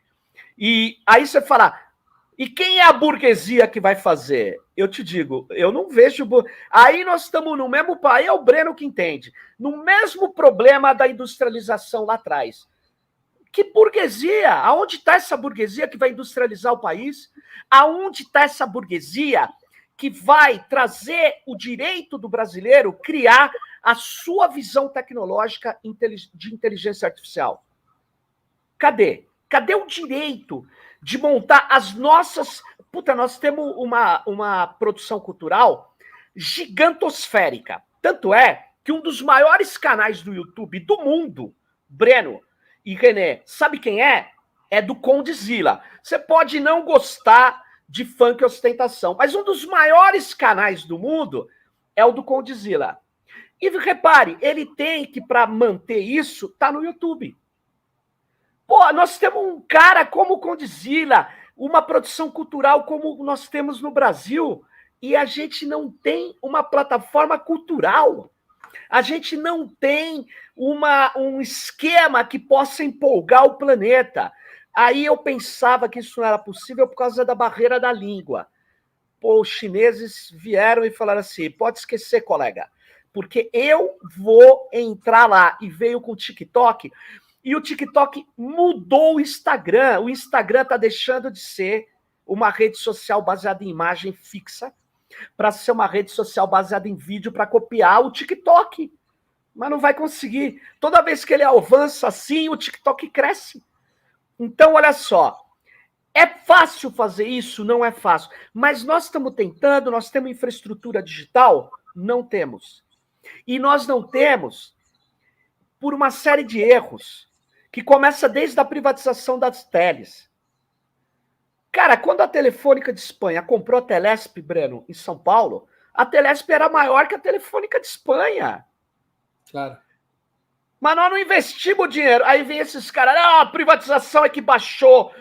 E aí você fala, e quem é a burguesia que vai fazer? Eu te digo, eu não vejo... Aí nós estamos no mesmo país, é o Breno que entende, no mesmo problema da industrialização lá atrás. Que burguesia? Aonde está essa burguesia que vai industrializar o país? Aonde está essa burguesia que vai trazer o direito do brasileiro criar a sua visão tecnológica de inteligência artificial? Cadê? Cadê o direito de montar as nossas... Puta, nós temos uma produção cultural gigantosférica. Tanto é que um dos maiores canais do YouTube do mundo, Breno e René, sabe quem é? É do Condzilla. Você pode não gostar de funk e ostentação, mas um dos maiores canais do mundo é o do Condzilla. E repare, ele tem que, para manter isso, tá no YouTube. Pô, nós temos um cara como o Condzilla, uma produção cultural como nós temos no Brasil, e a gente não tem uma plataforma cultural. A gente não tem um esquema que possa empolgar o planeta. Aí eu pensava que isso não era possível por causa da barreira da língua. Pô, os chineses vieram e falaram assim, pode esquecer, colega, porque eu vou entrar lá. E veio com o TikTok, e o TikTok mudou o Instagram. O Instagram está deixando de ser uma rede social baseada em imagem fixa para ser uma rede social baseada em vídeo para copiar o TikTok. Mas não vai conseguir. Toda vez que ele avança assim, o TikTok cresce. Então, olha só. É fácil fazer isso? Não é fácil. Mas nós estamos tentando, nós temos infraestrutura digital? Não temos. E nós não temos por uma série de erros, que começa desde a privatização das teles. Cara, quando a Telefônica de Espanha comprou a Telesp, Breno, em São Paulo, A Telesp era maior que a Telefônica de Espanha. Claro. Mas nós não investimos dinheiro. Aí vem esses caras, a privatização é que baixou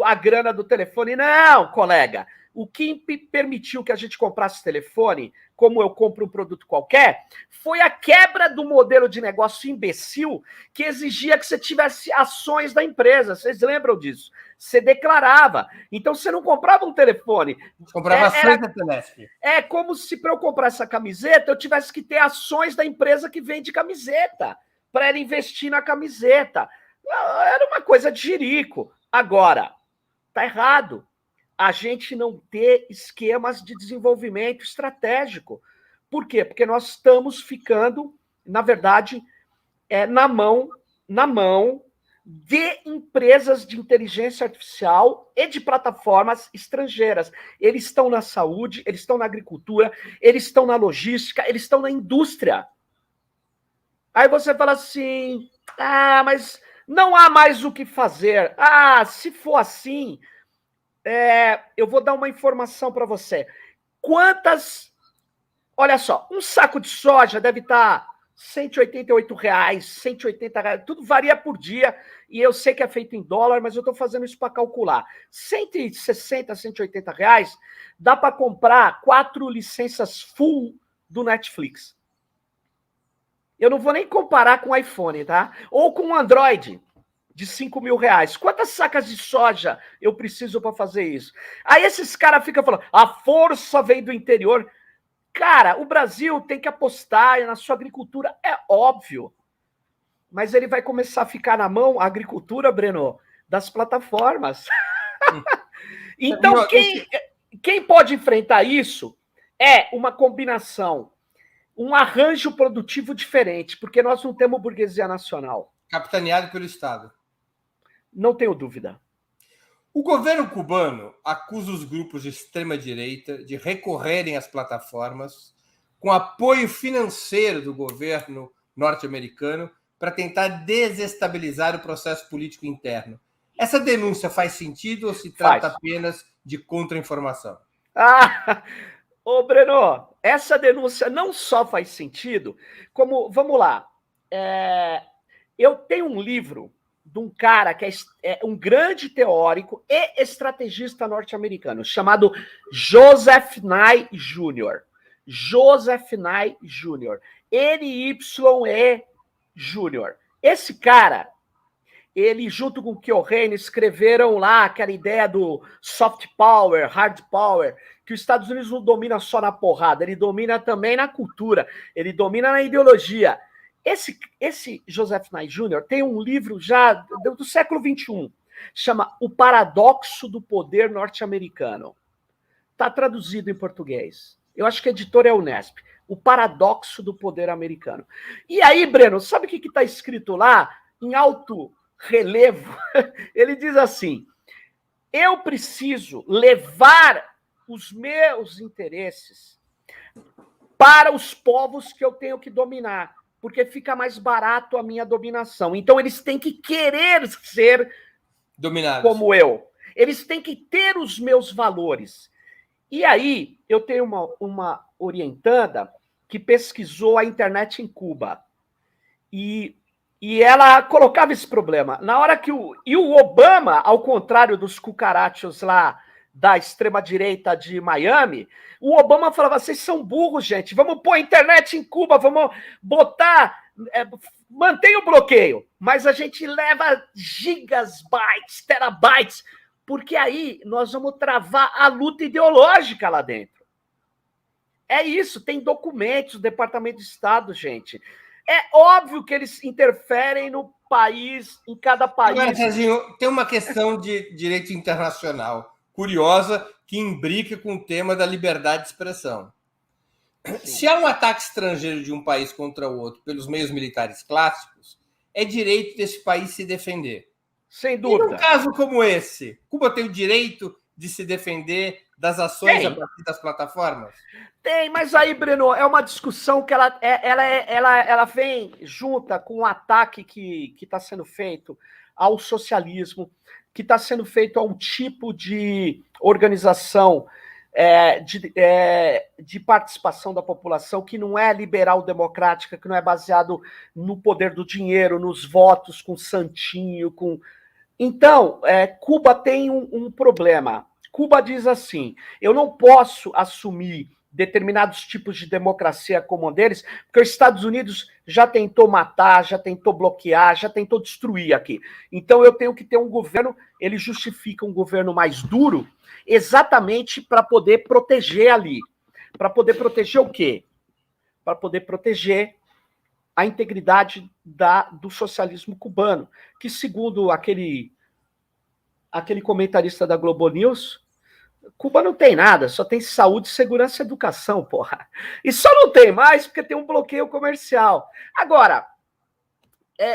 a grana do telefone. Não, colega. O que permitiu que a gente comprasse telefone, como eu compro um produto qualquer, foi a quebra do modelo de negócio imbecil que exigia que você tivesse ações da empresa. Vocês lembram disso? Você declarava. Então, você não comprava um telefone. Comprava ações da Telesp. É como se para eu comprar essa camiseta, eu tivesse que ter ações da empresa que vende camiseta, para ela investir na camiseta. Era uma coisa de jirico. Agora, tá errado a gente não ter esquemas de desenvolvimento estratégico. Por quê? Porque nós estamos ficando, na verdade, na mão de empresas de inteligência artificial e de plataformas estrangeiras. Eles estão na saúde, eles estão na agricultura, eles estão na logística, eles estão na indústria. Aí você fala assim, mas não há mais o que fazer. Se for assim, eu vou dar uma informação para você. Olha só, um saco de soja deve estar R$188, R$180, tudo varia por dia, e eu sei que é feito em dólar, mas eu estou fazendo isso para calcular. R$160, R$180, dá para comprar 4 licenças full do Netflix. Eu não vou nem comparar com o iPhone, tá? Ou com o Android de R$5.000. Quantas sacas de soja eu preciso para fazer isso? Aí esses caras ficam falando, a força vem do interior. Cara, o Brasil tem que apostar na sua agricultura, é óbvio. Mas ele vai começar a ficar na mão, a agricultura, Breno, das plataformas. Então, quem pode enfrentar isso é uma combinação, um arranjo produtivo diferente, porque nós não temos burguesia nacional. Capitaneado pelo Estado. Não tenho dúvida. O governo cubano acusa os grupos de extrema-direita de recorrerem às plataformas com apoio financeiro do governo norte-americano para tentar desestabilizar o processo político interno. Essa denúncia faz sentido ou se trata apenas de contra-informação? Ô Breno, essa denúncia não só faz sentido, como, vamos lá, eu tenho um livro de um cara que é um grande teórico e estrategista norte-americano, chamado Joseph Nye Jr. Joseph Nye Jr. NYE Jr. Esse cara, ele junto com o Keohane escreveram lá aquela ideia do soft power, hard power, que os Estados Unidos não domina só na porrada, ele domina também na cultura, ele domina na ideologia. Esse Joseph Nye Jr. tem um livro já do século XXI, chama O Paradoxo do Poder Norte-Americano. Está traduzido em português. Eu acho que a editora é a Unesp. O Paradoxo do Poder Americano. E aí, Breno, sabe o que está escrito lá? Em alto relevo, ele diz assim, eu preciso levar os meus interesses para os povos que eu tenho que dominar, porque fica mais barato a minha dominação. Então, eles têm que querer ser dominados como eu. Eles têm que ter os meus valores. E aí, eu tenho uma orientanda que pesquisou a internet em Cuba. E ela colocava esse problema. Na hora que o Obama, ao contrário dos cucarachos lá da extrema-direita de Miami, o Obama falava, vocês são burros, gente, vamos pôr a internet em Cuba, vamos botar, mantém o bloqueio, mas a gente leva gigabytes, terabytes, porque aí nós vamos travar a luta ideológica lá dentro. É isso, tem documentos do Departamento de Estado, gente. É óbvio que eles interferem no país, em cada país. Agora, Serginho, tem uma questão de direito internacional curiosa que imbrica com o tema da liberdade de expressão. Sim. Se há um ataque estrangeiro de um país contra o outro pelos meios militares clássicos, é direito desse país se defender. Sem dúvida. E num caso como esse, Cuba tem o direito de se defender das ações a partir das plataformas? Tem, mas aí, Breno, é uma discussão que ela vem junta com o ataque que está sendo feito ao socialismo, que está sendo feito a um tipo de organização de participação da população, que não é liberal democrática, que não é baseado no poder do dinheiro, nos votos, com santinho, com... Então, Cuba tem um problema. Cuba diz assim, eu não posso assumir determinados tipos de democracia como um deles, porque os Estados Unidos já tentou matar, já tentou bloquear, já tentou destruir aqui. Então eu tenho que ter um governo, ele justifica um governo mais duro, exatamente para poder proteger ali. Para poder proteger o quê? Para poder proteger a integridade do socialismo cubano, que segundo aquele comentarista da Globo News, Cuba não tem nada, só tem saúde, segurança e educação, porra. E só não tem mais porque tem um bloqueio comercial. Agora,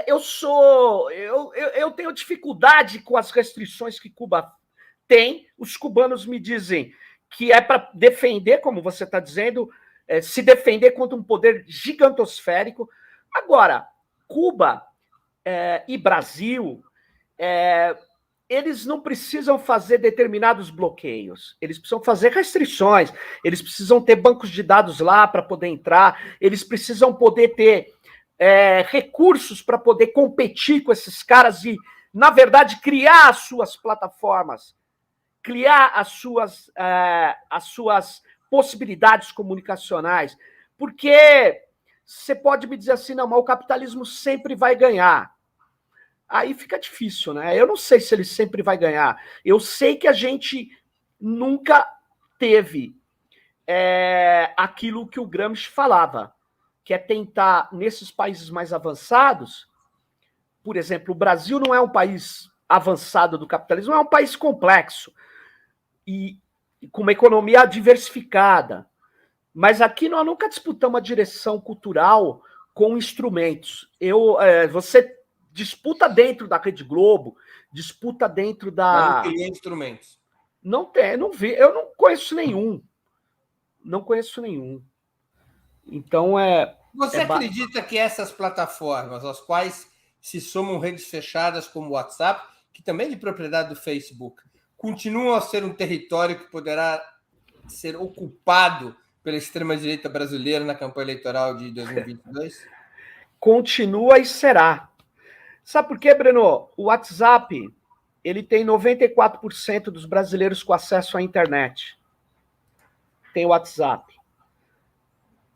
eu tenho dificuldade com as restrições que Cuba tem. Os cubanos me dizem que é para defender, como você está dizendo, se defender contra um poder gigantosférico. Agora, Cuba e Brasil... eles não precisam fazer determinados bloqueios, eles precisam fazer restrições, eles precisam ter bancos de dados lá para poder entrar, eles precisam poder ter recursos para poder competir com esses caras e, na verdade, criar as suas plataformas, criar as suas possibilidades comunicacionais, porque você pode me dizer assim, não, mas o capitalismo sempre vai ganhar. Aí fica difícil, né? Eu não sei se ele sempre vai ganhar. Eu sei que a gente nunca teve aquilo que o Gramsci falava, que é tentar, nesses países mais avançados, por exemplo, o Brasil não é um país avançado do capitalismo, é um país complexo e com uma economia diversificada. Mas aqui nós nunca disputamos a direção cultural com instrumentos. Você disputa dentro da Rede Globo, disputa dentro da... Mas não tem instrumentos. Não tem, não vi. Eu não conheço nenhum. Não conheço nenhum. Então Você acredita que essas plataformas, às quais se somam redes fechadas como o WhatsApp, que também é de propriedade do Facebook, continuam a ser um território que poderá ser ocupado pela extrema-direita brasileira na campanha eleitoral de 2022? Continua e será. Sabe por quê, Breno? O WhatsApp, ele tem 94% dos brasileiros com acesso à internet. Tem o WhatsApp.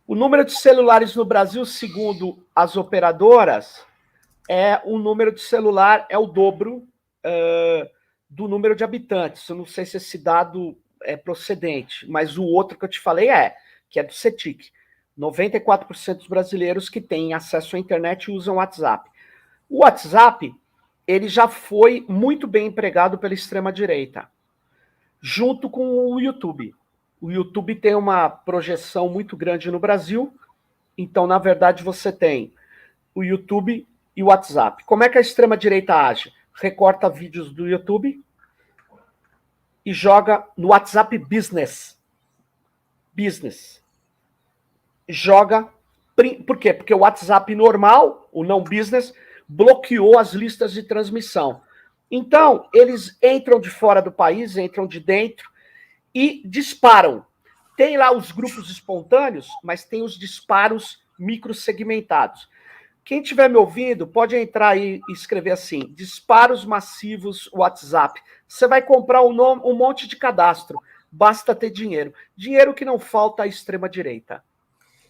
O número de celulares no Brasil, segundo as operadoras, o número de celular é o dobro do número de habitantes. Eu não sei se esse dado é procedente, mas o outro que eu te falei que é do CETIC. 94% dos brasileiros que têm acesso à internet usam o WhatsApp. O WhatsApp, ele já foi muito bem empregado pela extrema-direita, junto com o YouTube. O YouTube tem uma projeção muito grande no Brasil, então, na verdade, você tem o YouTube e o WhatsApp. Como é que a extrema-direita age? Recorta vídeos do YouTube e joga no WhatsApp Business. Joga... Por quê? Porque o WhatsApp normal, o não business, bloqueou as listas de transmissão. Então, eles entram de fora do país, entram de dentro e disparam. Tem lá os grupos espontâneos, mas tem os disparos microsegmentados. Quem estiver me ouvindo, pode entrar aí e escrever assim, disparos massivos WhatsApp. Você vai comprar um monte de cadastro, basta ter dinheiro. Dinheiro que não falta à extrema-direita.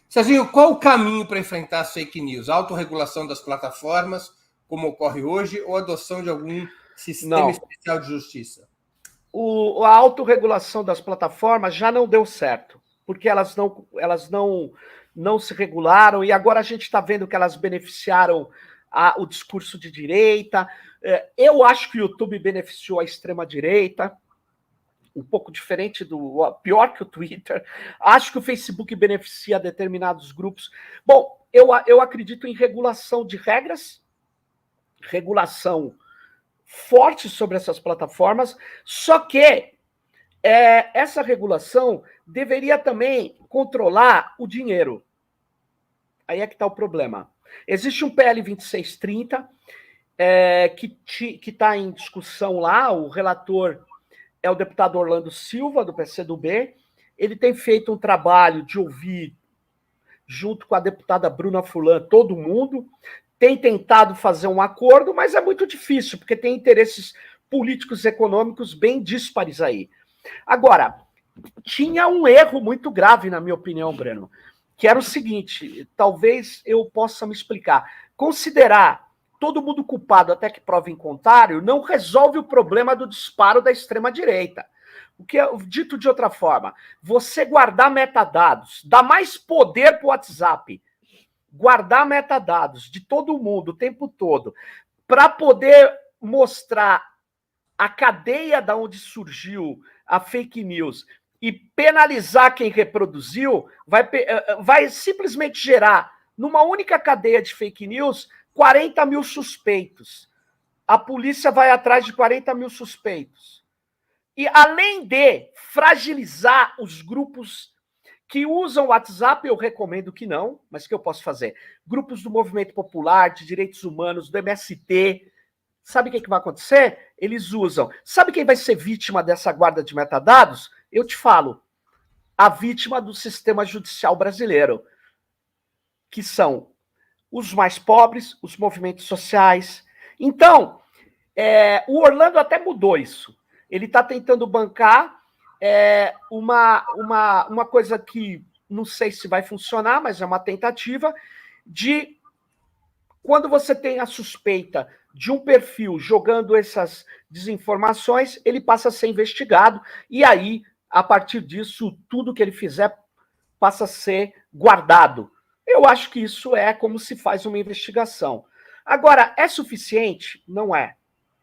Serginho, qual o caminho para enfrentar as fake news? Autorregulação das plataformas, como ocorre hoje, ou adoção de algum sistema especial de justiça? A autorregulação das plataformas já não deu certo, porque elas não se regularam, e agora a gente está vendo que elas beneficiaram o discurso de direita. Eu acho que o YouTube beneficiou a extrema-direita, um pouco diferente pior que o Twitter. Acho que o Facebook beneficia determinados grupos. Bom, eu acredito em regulação de regras, regulação forte sobre essas plataformas, só que essa regulação deveria também controlar o dinheiro. Aí é que está o problema. Existe um PL 2630 que está em discussão lá, o relator é o deputado Orlando Silva, do PCdoB, ele tem feito um trabalho de ouvir, junto com a deputada Bruna Furlan, todo mundo, tem tentado fazer um acordo, mas é muito difícil, porque tem interesses políticos e econômicos bem díspares aí. Agora, tinha um erro muito grave, na minha opinião, Breno, que era o seguinte, talvez eu possa me explicar. Considerar todo mundo culpado até que prove em contrário não resolve o problema do disparo da extrema-direita. O que é dito de outra forma, você guardar metadados, dá mais poder para o WhatsApp, guardar metadados de todo mundo o tempo todo, para poder mostrar a cadeia da onde surgiu a fake news e penalizar quem reproduziu, vai simplesmente gerar, numa única cadeia de fake news, 40 mil suspeitos. A polícia vai atrás de 40 mil suspeitos. E além de fragilizar os grupos que usam o WhatsApp, eu recomendo que não, mas o que eu posso fazer? Grupos do Movimento Popular, de Direitos Humanos, do MST, sabe o que vai acontecer? Eles usam. Sabe quem vai ser vítima dessa guarda de metadados? Eu te falo. A vítima do sistema judicial brasileiro, que são os mais pobres, os movimentos sociais. Então, o Orlando até mudou isso. Ele está tentando bancar uma coisa que não sei se vai funcionar, mas é uma tentativa de, quando você tem a suspeita de um perfil jogando essas desinformações, ele passa a ser investigado, e aí, a partir disso, tudo que ele fizer passa a ser guardado. Eu acho que isso é como se faz uma investigação. Agora, é suficiente? Não é.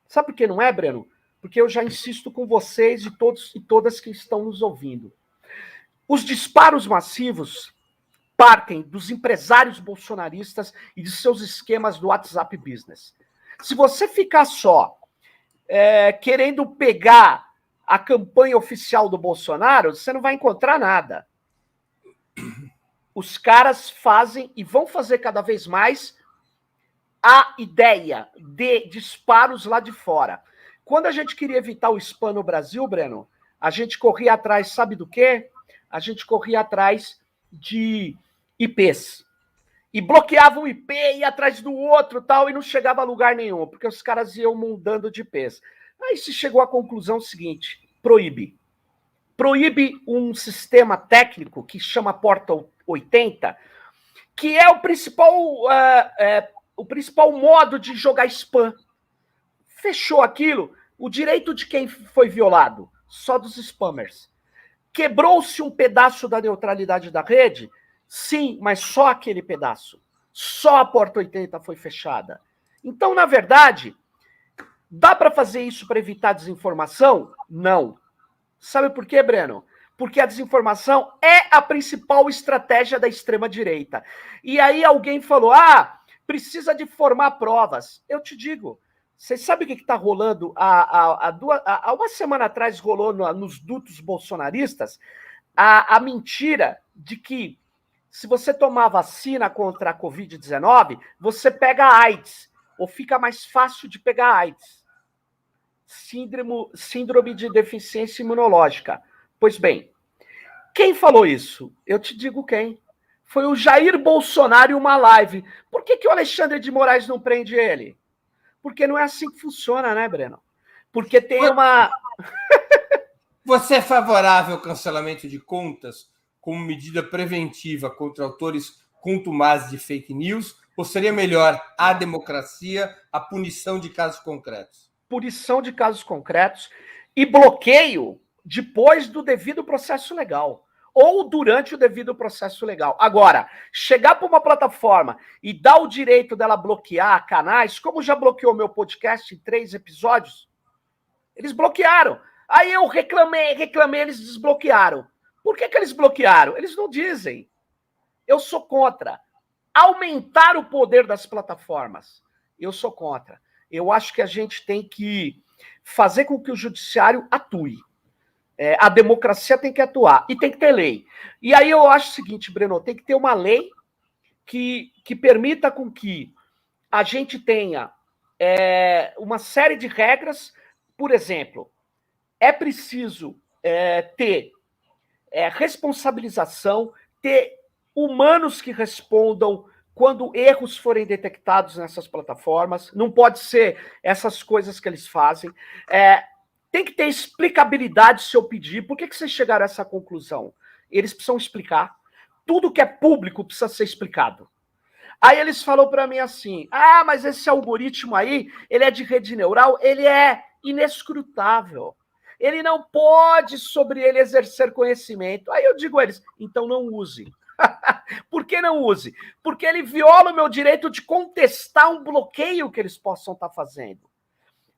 Sabe por que não é, Breno? Porque eu já insisto com vocês e todos e todas que estão nos ouvindo. Os disparos massivos partem dos empresários bolsonaristas e de seus esquemas do WhatsApp Business. Se você ficar só querendo pegar a campanha oficial do Bolsonaro, você não vai encontrar nada. Os caras fazem e vão fazer cada vez mais a ideia de disparos lá de fora. Quando a gente queria evitar o spam no Brasil, Breno, a gente corria atrás, sabe do quê? A gente corria atrás de IPs. E bloqueava um IP, ia atrás do outro tal, e não chegava a lugar nenhum, porque os caras iam mudando de IPs. Aí se chegou à conclusão seguinte: proíbe. Proíbe um sistema técnico que chama Porta 80, que é o principal modo de jogar spam. Fechou aquilo, o direito de quem foi violado? Só dos spammers. Quebrou-se um pedaço da neutralidade da rede? Sim, mas só aquele pedaço. Só a Porta 80 foi fechada. Então, na verdade, dá para fazer isso para evitar desinformação? Não. Sabe por quê, Breno? Porque a desinformação é a principal estratégia da extrema-direita. E aí alguém falou, precisa de formar provas. Eu te digo, vocês sabem o que está rolando? Há uma semana atrás rolou nos dutos bolsonaristas a mentira de que se você tomar vacina contra a Covid-19, você pega a AIDS, ou fica mais fácil de pegar a AIDS. Síndrome de deficiência imunológica. Pois bem, quem falou isso? Eu te digo quem. Foi o Jair Bolsonaro em uma live. Por que o Alexandre de Moraes não prende ele? Porque não é assim que funciona, né, Breno? Porque tem uma... Você é favorável ao cancelamento de contas como medida preventiva contra autores contumazes de fake news? Ou seria melhor a democracia, a punição de casos concretos? Punição de casos concretos e bloqueio depois do devido processo legal. Ou durante o devido processo legal. Agora, chegar para uma plataforma e dar o direito dela bloquear canais, como já bloqueou meu podcast em 3 episódios, eles bloquearam. Aí eu reclamei, eles desbloquearam. Por que eles bloquearam? Eles não dizem. Eu sou contra. Aumentar o poder das plataformas. Eu sou contra. Eu acho que a gente tem que fazer com que o judiciário atue. A democracia tem que atuar e tem que ter lei. E aí eu acho o seguinte, Breno, tem que ter uma lei que permita com que a gente tenha uma série de regras. Por exemplo, é preciso ter responsabilização, ter humanos que respondam quando erros forem detectados nessas plataformas. Não pode ser essas coisas que eles fazem. Tem que ter explicabilidade se eu pedir. Por que vocês chegaram a essa conclusão? Eles precisam explicar. Tudo que é público precisa ser explicado. Aí eles falaram para mim assim, mas esse algoritmo aí, ele é de rede neural, ele é inescrutável. Ele não pode sobre ele exercer conhecimento. Aí eu digo a eles, então não use. Por que não use? Porque ele viola o meu direito de contestar um bloqueio que eles possam estar fazendo.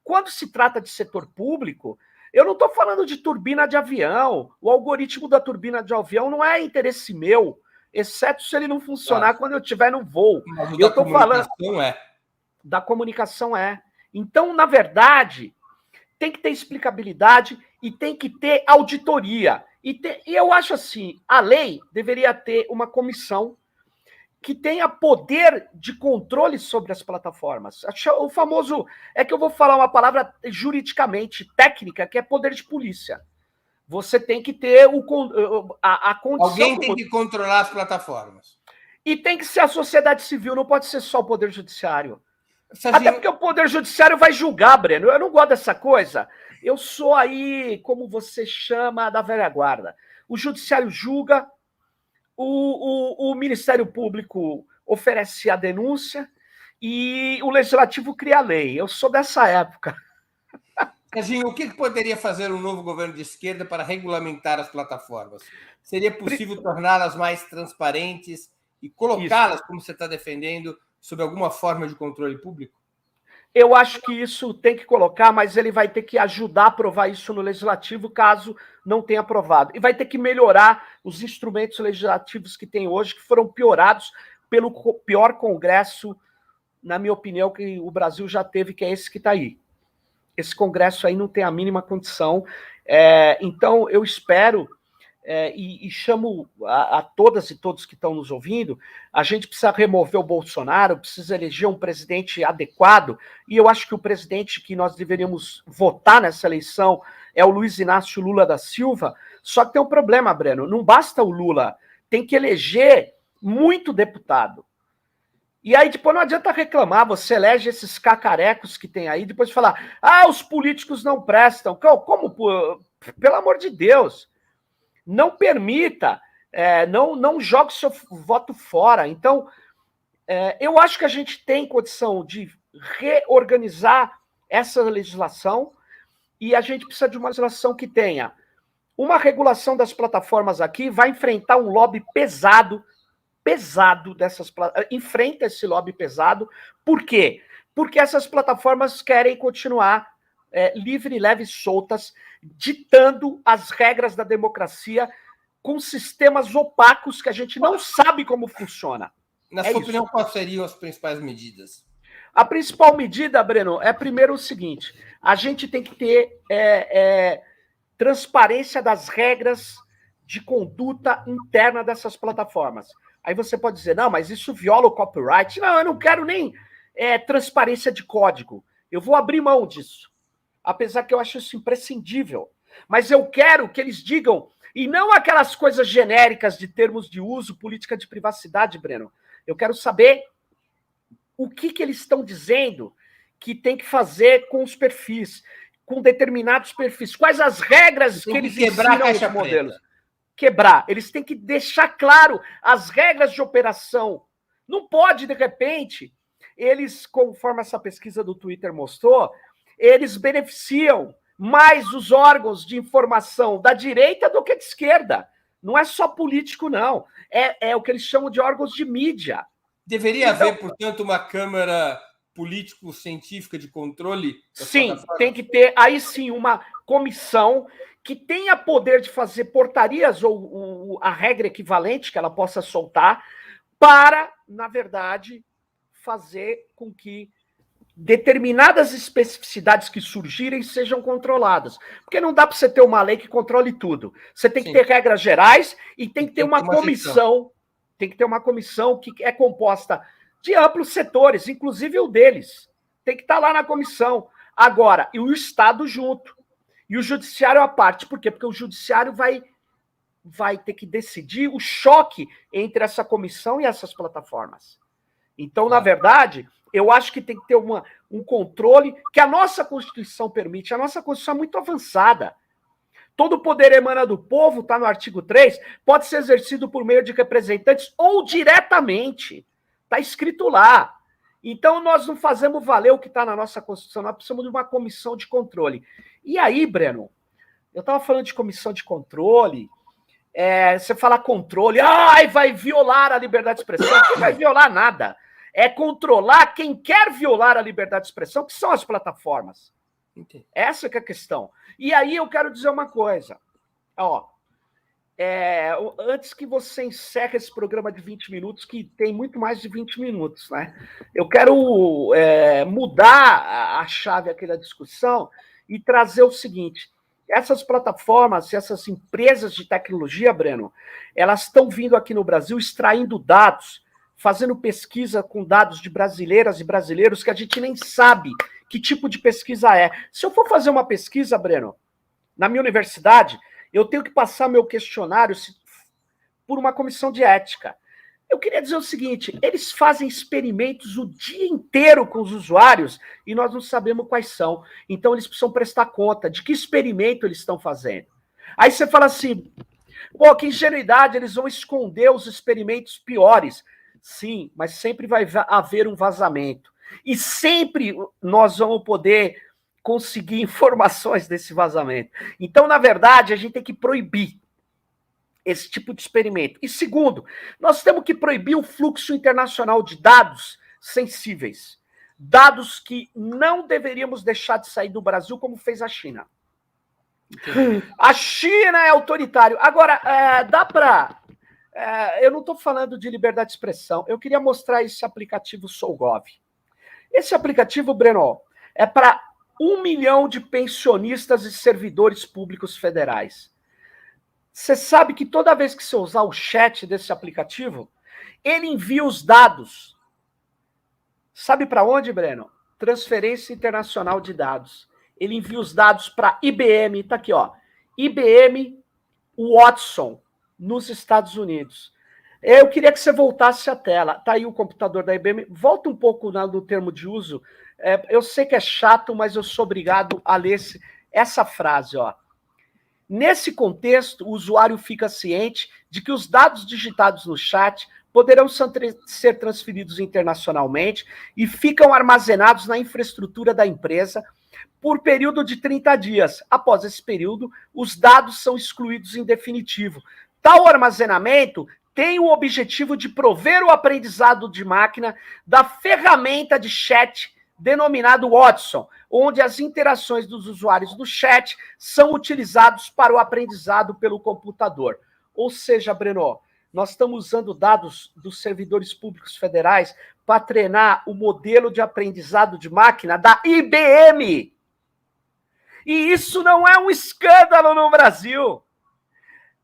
Quando se trata de setor público, eu não estou falando de turbina de avião. O algoritmo da turbina de avião não é interesse meu, exceto se ele não funcionar quando eu estiver no voo. Mas eu estou falando da comunicação Então, na verdade, tem que ter explicabilidade e tem que ter auditoria. E eu acho assim, a lei deveria ter uma comissão que tenha poder de controle sobre as plataformas. O famoso, que eu vou falar uma palavra juridicamente técnica, que é poder de polícia. Você tem que ter a condição... Alguém tem que controlar as plataformas. E tem que ser a sociedade civil, não pode ser só o poder judiciário. Até porque o poder judiciário vai julgar, Breno. Eu não gosto dessa coisa. Eu sou aí, como você chama, da velha guarda. O judiciário julga, o Ministério Público oferece a denúncia e o Legislativo cria a lei. Eu sou dessa época. Serginho, o que poderia fazer um novo governo de esquerda para regulamentar as plataformas? Seria possível torná-las mais transparentes e colocá-las, como você está defendendo, sob alguma forma de controle público? Eu acho que isso tem que colocar, mas ele vai ter que ajudar a aprovar isso no Legislativo, caso não tenha aprovado. E vai ter que melhorar os instrumentos legislativos que tem hoje, que foram piorados pelo pior Congresso, na minha opinião, que o Brasil já teve, que é esse que está aí. Esse Congresso aí não tem a mínima condição. Então, eu espero... e chamo a todas e todos que estão nos ouvindo, a gente precisa remover o Bolsonaro, precisa eleger um presidente adequado, e eu acho que o presidente que nós deveríamos votar nessa eleição é o Luiz Inácio Lula da Silva, só que tem um problema, Breno, não basta o Lula, tem que eleger muito deputado. E aí depois não adianta reclamar, você elege esses cacarecos que tem aí, depois falar, os políticos não prestam. Como? Pelo amor de Deus. Não permita, não jogue seu voto fora. Então, eu acho que a gente tem condição de reorganizar essa legislação e a gente precisa de uma legislação que tenha uma regulação das plataformas aqui, vai enfrentar um lobby pesado dessas plataformas, enfrenta esse lobby pesado. Por quê? Porque essas plataformas querem continuar livre, leve e soltas, ditando as regras da democracia com sistemas opacos que a gente não sabe como funciona. Na sua opinião, quais seriam as principais medidas? A principal medida, Breno, é primeiro o seguinte, a gente tem que ter transparência das regras de conduta interna dessas plataformas. Aí você pode dizer, não, mas isso viola o copyright. Não, eu não quero nem transparência de código. Eu vou abrir mão disso. Apesar que eu acho isso imprescindível. Mas eu quero que eles digam, e não aquelas coisas genéricas de termos de uso, política de privacidade, Breno. Eu quero saber o que eles estão dizendo que tem que fazer com os perfis, com determinados perfis. Quais as regras que eles ensinam os modelos? Quebrar. Eles têm que deixar claro as regras de operação. Não pode, de repente, eles, conforme essa pesquisa do Twitter mostrou, eles beneficiam mais os órgãos de informação da direita do que de esquerda. Não é só político, não. É o que eles chamam de órgãos de mídia. Deveria haver, portanto, uma Câmara político-científica de controle? Sim, tem que ter, aí sim, uma comissão que tenha poder de fazer portarias ou a regra equivalente que ela possa soltar para, na verdade, fazer com que determinadas especificidades que surgirem sejam controladas. Porque não dá para você ter uma lei que controle tudo. Você tem que ter regras gerais e tem que ter uma comissão. Tem que ter uma comissão que é composta de amplos setores, inclusive o deles. Tem que estar lá na comissão. Agora, e o Estado junto. E o judiciário à parte. Por quê? Porque o judiciário vai vai ter que decidir o choque entre essa comissão e essas plataformas. Então, na verdade, eu acho que tem que ter um controle que a nossa Constituição permite. A nossa Constituição é muito avançada. Todo poder emana do povo, está no artigo 3, pode ser exercido por meio de representantes ou diretamente. Está escrito lá. Então, nós não fazemos valer o que está na nossa Constituição, nós precisamos de uma comissão de controle. E aí, Breno, eu estava falando de comissão de controle, você fala controle, vai violar a liberdade de expressão. Não vai violar nada. É controlar quem quer violar a liberdade de expressão, que são as plataformas. Entendi. Essa que é a questão. E aí eu quero dizer uma coisa. Antes que você encerre esse programa de 20 minutos, que tem muito mais de 20 minutos, né? Eu quero mudar a chave aqui da discussão e trazer o seguinte. Essas plataformas, essas empresas de tecnologia, Breno, elas estão vindo aqui no Brasil extraindo dados, fazendo pesquisa com dados de brasileiras e brasileiros que a gente nem sabe que tipo de pesquisa é. Se eu for fazer uma pesquisa, Breno, na minha universidade, eu tenho que passar meu questionário por uma comissão de ética. Eu queria dizer o seguinte, eles fazem experimentos o dia inteiro com os usuários e nós não sabemos quais são. Então, eles precisam prestar conta de que experimento eles estão fazendo. Aí você fala assim, que ingenuidade, eles vão esconder os experimentos piores. Sim, mas sempre vai haver um vazamento. E sempre nós vamos poder conseguir informações desse vazamento. Então, na verdade, a gente tem que proibir esse tipo de experimento. E segundo, nós temos que proibir o fluxo internacional de dados sensíveis. Dados que não deveríamos deixar de sair do Brasil, como fez a China. Entendi. A China é autoritário. Agora, dá para... eu não estou falando de liberdade de expressão. Eu queria mostrar esse aplicativo SouGov. Esse aplicativo, Breno, é para 1 milhão de pensionistas e servidores públicos federais. Você sabe que toda vez que você usar o chat desse aplicativo, ele envia os dados. Sabe para onde, Breno? Transferência Internacional de Dados. Ele envia os dados para IBM, tá aqui, IBM Watson, nos Estados Unidos. Eu queria que você voltasse a tela. Tá aí o computador da IBM. Volta um pouco no termo de uso. Eu sei que é chato, mas eu sou obrigado a ler essa frase, Nesse contexto, o usuário fica ciente de que os dados digitados no chat poderão ser transferidos internacionalmente e ficam armazenados na infraestrutura da empresa por período de 30 dias. Após esse período, os dados são excluídos em definitivo. Tal armazenamento tem o objetivo de prover o aprendizado de máquina da ferramenta de chat denominado Watson, onde as interações dos usuários do chat são utilizados para o aprendizado pelo computador. Ou seja, Breno, nós estamos usando dados dos servidores públicos federais para treinar o modelo de aprendizado de máquina da IBM. E isso não é um escândalo no Brasil.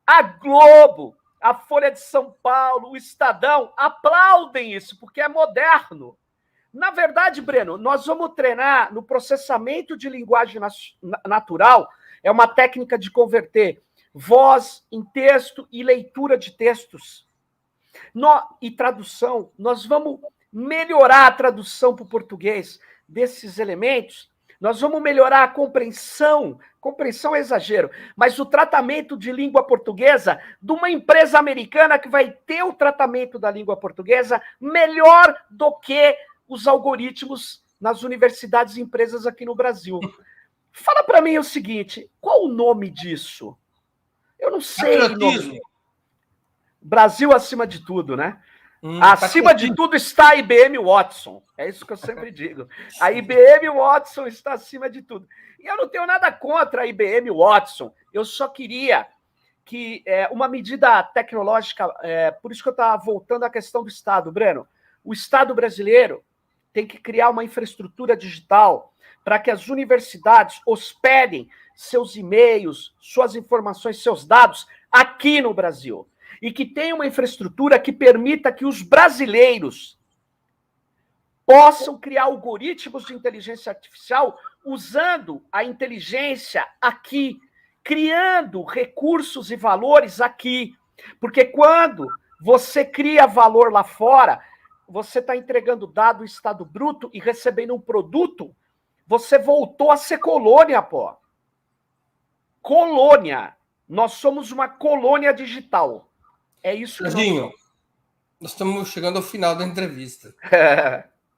A Globo, a Folha de São Paulo, o Estadão aplaudem isso, porque é moderno. Na verdade, Breno, nós vamos treinar no processamento de linguagem natural, é uma técnica de converter voz em texto e leitura de textos. E tradução, nós vamos melhorar a tradução para o português desses elementos, nós vamos melhorar a compreensão é exagero, mas o tratamento de língua portuguesa de uma empresa americana que vai ter o tratamento da língua portuguesa melhor do que os algoritmos nas universidades e empresas aqui no Brasil. Fala para mim o seguinte, qual o nome disso? Eu não sei. Brasil acima de tudo, né? Acima de tudo está a IBM Watson. É isso que eu sempre digo. A IBM Watson está acima de tudo. E eu não tenho nada contra a IBM Watson. Eu só queria que uma medida tecnológica, por isso que eu estava voltando à questão do Estado, Breno. O Estado brasileiro tem que criar uma infraestrutura digital para que as universidades hospedem seus e-mails, suas informações, seus dados aqui no Brasil. E que tenha uma infraestrutura que permita que os brasileiros possam criar algoritmos de inteligência artificial usando a inteligência aqui criando recursos e valores aqui. Porque quando você cria valor lá fora, você está entregando dado estado bruto e recebendo um produto, você voltou a ser colônia, pô. Colônia. Nós somos uma colônia digital. É isso que Serginho, nós estamos chegando ao final da entrevista.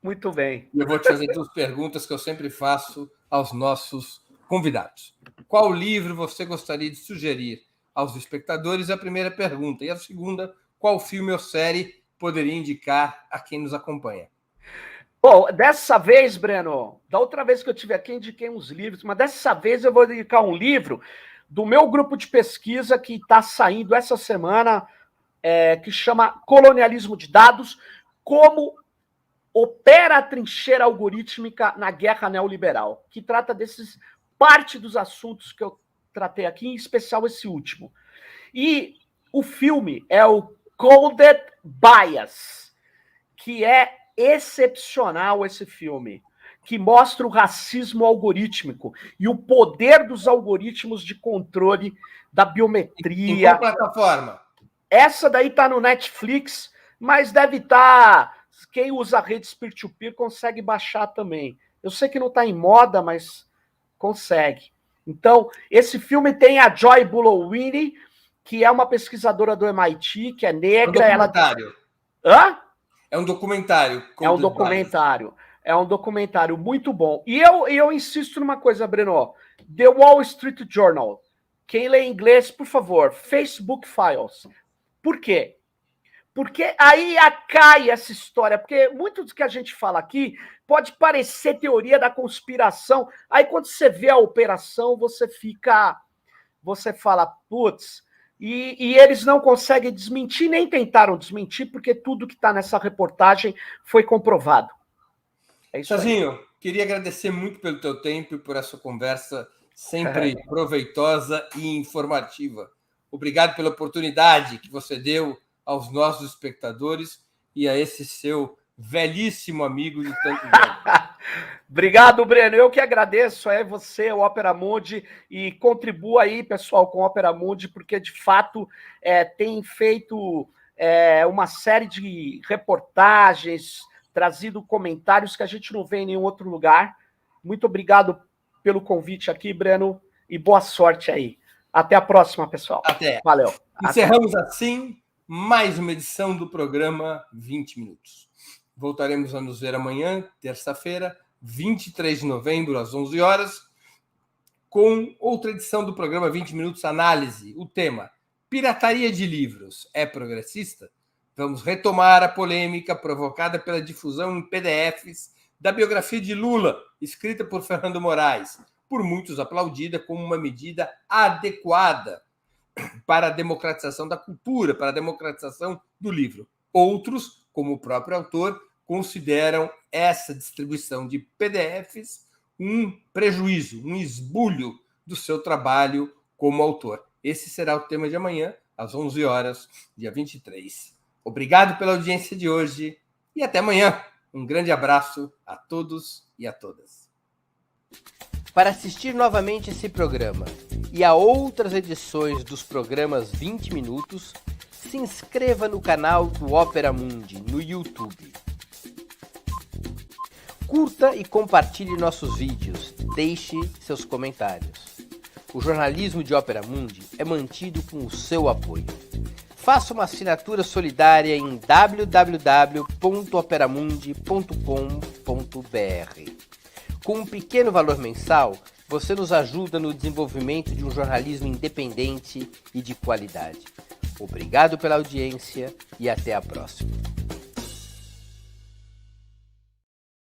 Muito bem. E eu vou te fazer 2 perguntas que eu sempre faço aos nossos convidados. Qual livro você gostaria de sugerir aos espectadores? É a primeira pergunta. E a segunda, qual filme ou série poderia indicar a quem nos acompanha? Bom, dessa vez, Breno, da outra vez que eu estive aqui, indiquei uns livros, mas dessa vez eu vou indicar um livro do meu grupo de pesquisa que está saindo essa semana, que chama Colonialismo de Dados, como opera a trincheira algorítmica na guerra neoliberal, que trata parte dos assuntos que eu tratei aqui, em especial esse último. E o filme é o Coded Bias, que é excepcional esse filme, que mostra o racismo algorítmico e o poder dos algoritmos de controle da biometria. Em qual plataforma? Essa daí tá no Netflix, mas deve estar... Quem usa redes peer-to-peer consegue baixar também. Eu sei que não está em moda, mas consegue. Então, esse filme tem a Joy Bullowini, que é uma pesquisadora do MIT, que é negra. É um documentário. Hã? É um documentário. É um documentário. É um documentário muito bom. E eu insisto numa coisa, Breno. The Wall Street Journal. Quem lê inglês, por favor, Facebook Files. Por quê? Porque aí cai essa história, porque muito do que a gente fala aqui pode parecer teoria da conspiração, aí quando você vê a operação, você fala, putz, e eles não conseguem desmentir, nem tentaram desmentir, porque tudo que está nessa reportagem foi comprovado. É isso aí. Serginho, queria agradecer muito pelo teu tempo e por essa conversa sempre proveitosa e informativa. Obrigado pela oportunidade que você deu aos nossos espectadores e a esse seu velhíssimo amigo de tantos anos. Obrigado, Breno. Eu que agradeço você, o Opera Mundi, e contribua aí, pessoal, com o Opera Mundi, porque, de fato, tem feito uma série de reportagens, trazido comentários que a gente não vê em nenhum outro lugar. Muito obrigado pelo convite aqui, Breno, e boa sorte aí. Até a próxima, pessoal. Até. Valeu. Encerramos assim mais uma edição do programa 20 Minutos. Voltaremos a nos ver amanhã, terça-feira, 23 de novembro, às 11 horas, com outra edição do programa 20 Minutos Análise. O tema: pirataria de livros é progressista? Vamos retomar a polêmica provocada pela difusão em PDFs da biografia de Lula, escrita por Fernando Moraes, por muitos aplaudida como uma medida adequada para a democratização da cultura, para a democratização do livro. Outros, como o próprio autor, consideram essa distribuição de PDFs um prejuízo, um esbulho do seu trabalho como autor. Esse será o tema de amanhã, às 11 horas, dia 23. Obrigado pela audiência de hoje e até amanhã. Um grande abraço a todos e a todas. Para assistir novamente esse programa e a outras edições dos programas 20 Minutos, se inscreva no canal do Opera Mundi no YouTube. Curta e compartilhe nossos vídeos, deixe seus comentários. O jornalismo de Opera Mundi é mantido com o seu apoio. Faça uma assinatura solidária em www.operamundi.com.br. Com um pequeno valor mensal, você nos ajuda no desenvolvimento de um jornalismo independente e de qualidade. Obrigado pela audiência e até a próxima.